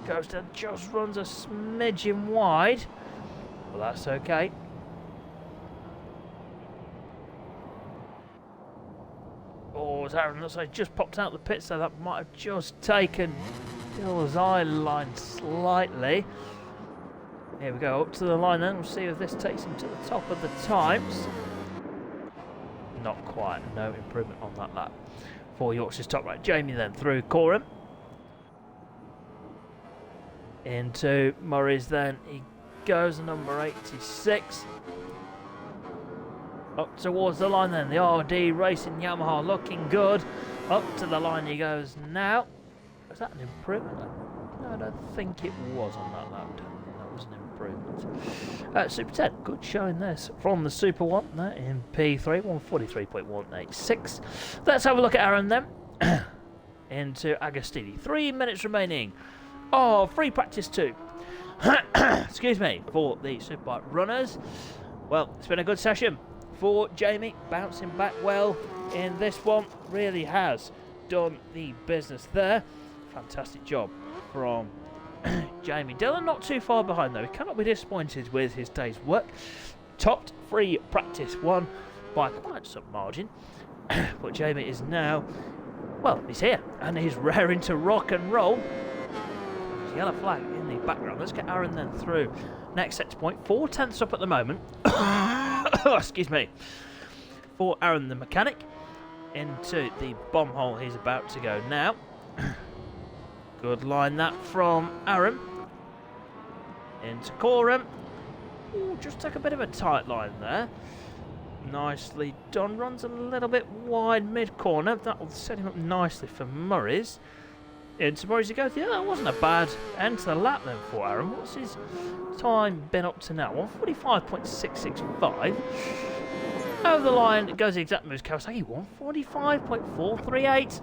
Goes down, just runs a smidgen wide. Well, that's okay. Oh, Aaron looks like just popped out the pit, so that might have just taken Dill's eye line slightly. Here we go, up to the line then. We'll see if this takes him to the top of the times. Not quite, no improvement on that lap. For Yorkshire's top right. Jamie then through Coram. Into Murray's then. He goes number 86. Up towards the line then. The RD Racing Yamaha looking good. Up to the line he goes now. Was that an improvement? No, I don't think it was on that lap. That was an improvement. Super Ted, good showing this from the Super 1 there in P3, 143.186. Let's have a look at Aaron then. Into Agostini. 3 minutes remaining. Oh, free practice 2. Excuse me, for the Superbike runners. Well, it's been a good session for Jamie, bouncing back well in this one. Really has done the business there. Fantastic job from Jamie. Dylan not too far behind though. He cannot be disappointed with his day's work. Topped free practice 1 by quite some margin. But Jamie is now, well, he's here and he's raring to rock and roll. There's a yellow flag in the background. Let's get Aaron then through next set point. 4 tenths up at the moment. Excuse me. For Aaron the mechanic. Into the bomb hole he's about to go now. Good line that from Aaron. Into Coram. Ooh, just took a bit of a tight line there. Nicely done. Runs a little bit wide mid-corner. That will set him up nicely for Murray's. Into Murray's he goes. Yeah, that wasn't a bad end to the lap then for Aaron. What's his time been up to now? 145.665. Over the line goes the exact moves Kawasaki. 145.438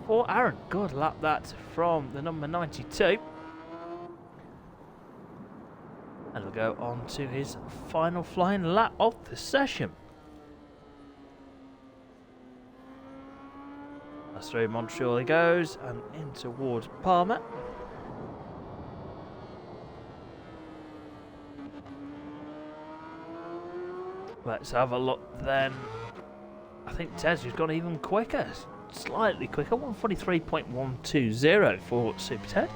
for Aaron. Good lap that from the number 92. And we'll go on to his final flying lap of the session. That's through Montreal he goes and in towards Palmer. Let's have a look then. I think Tez has gone even quicker, slightly quicker, 143.120 for Super Ted.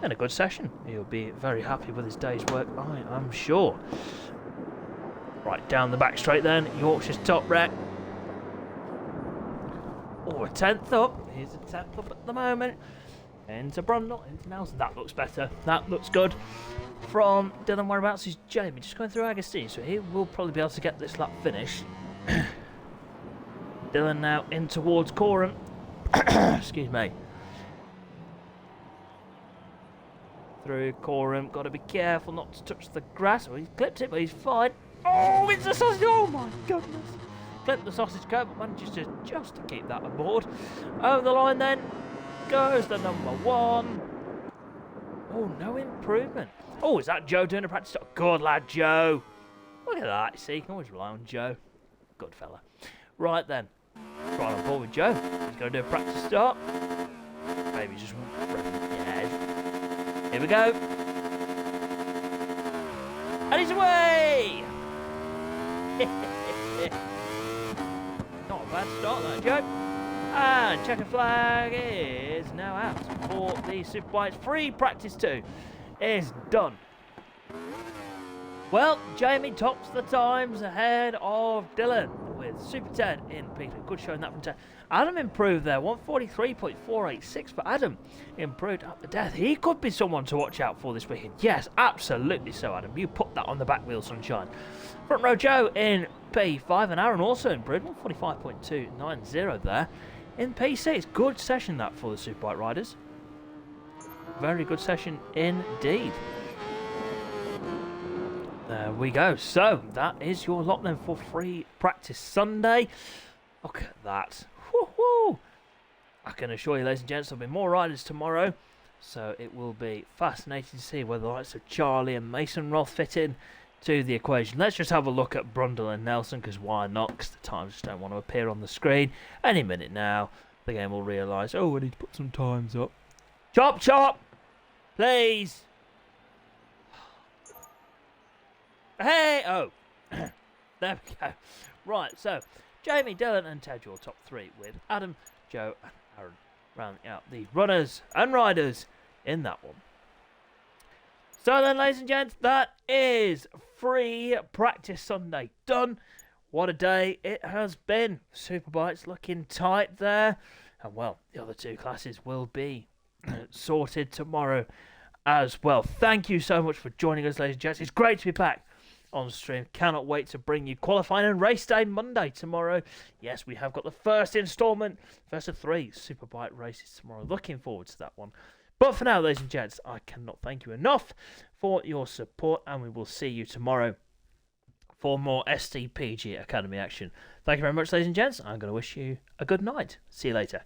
And a good session. He'll be very happy with his day's work, I am sure. Right, down the back straight then, Yorkshire's top wreck. Oh, a 10th up. Here's a 10th up at the moment. Into Brundle, into Nelson. That looks better. That looks good. From Dylan, whereabouts is Jamie? Just going through Agostini, so he will probably be able to get this lap finished. Dylan now in towards Coram. Excuse me. Through Coram. Got to be careful not to touch the grass. Oh, he's clipped it, but he's fine. Oh, it's a sausage. Oh, my goodness. Clipped the sausage curb, but manages to just to keep that aboard. Over the line then goes the number 1. Oh, no improvement. Oh, is that Joe doing a practice stop? Good lad, Joe. Look at that. See, you can always rely on Joe. Good fella. Right then. Right on board with Joe. He's going to do a practice start. Maybe just... Yeah. Here we go. And he's away! Not a bad start there, Joe. And checker flag is now out for the Superbikes. Free practice 2 is done. Well, Jamie tops the times ahead of Dylan with Super 10 in P2. Good showing that from 10. Adam improved there, 143.486 for Adam. Improved up to death. He could be someone to watch out for this weekend. Yes, absolutely so, Adam. You put that on the back wheel, sunshine. Front row Joe in P5 and Aaron also improved, 145.290 there. In P6, good session that for the Superbike riders. Very good session indeed. There we go. So, that is your lot then for free practice Sunday. Look at that. Woo-hoo! I can assure you, ladies and gents, there'll be more riders tomorrow. So, it will be fascinating to see whether the likes of Charlie and Mason Roth fit in to the equation. Let's just have a look at Brundle and Nelson, because why not? Because the times just don't want to appear on the screen. Any minute now, the game will realise, oh, we need to put some times up. Chop, chop! Please! Hey! Oh! There we go. Right, so, Jamie, Dylan and Ted, your top 3 with Adam, Joe and Aaron rounding out the runners and riders in that one. So then, ladies and gents, that is free practice Sunday done. What a day it has been. Superbikes looking tight there. And well, the other 2 classes will be sorted tomorrow as well. Thank you so much for joining us, ladies and gents. It's great to be back on stream. Cannot wait to bring you qualifying and race day Monday tomorrow. Yes, we have got the first instalment, first of 3 Superbike races tomorrow. Looking forward to that one. But for now, ladies and gents, I cannot thank you enough for your support, and we will see you tomorrow for more SDPG Academy action. Thank you very much, ladies and gents. I'm going to wish you a good night. See you later.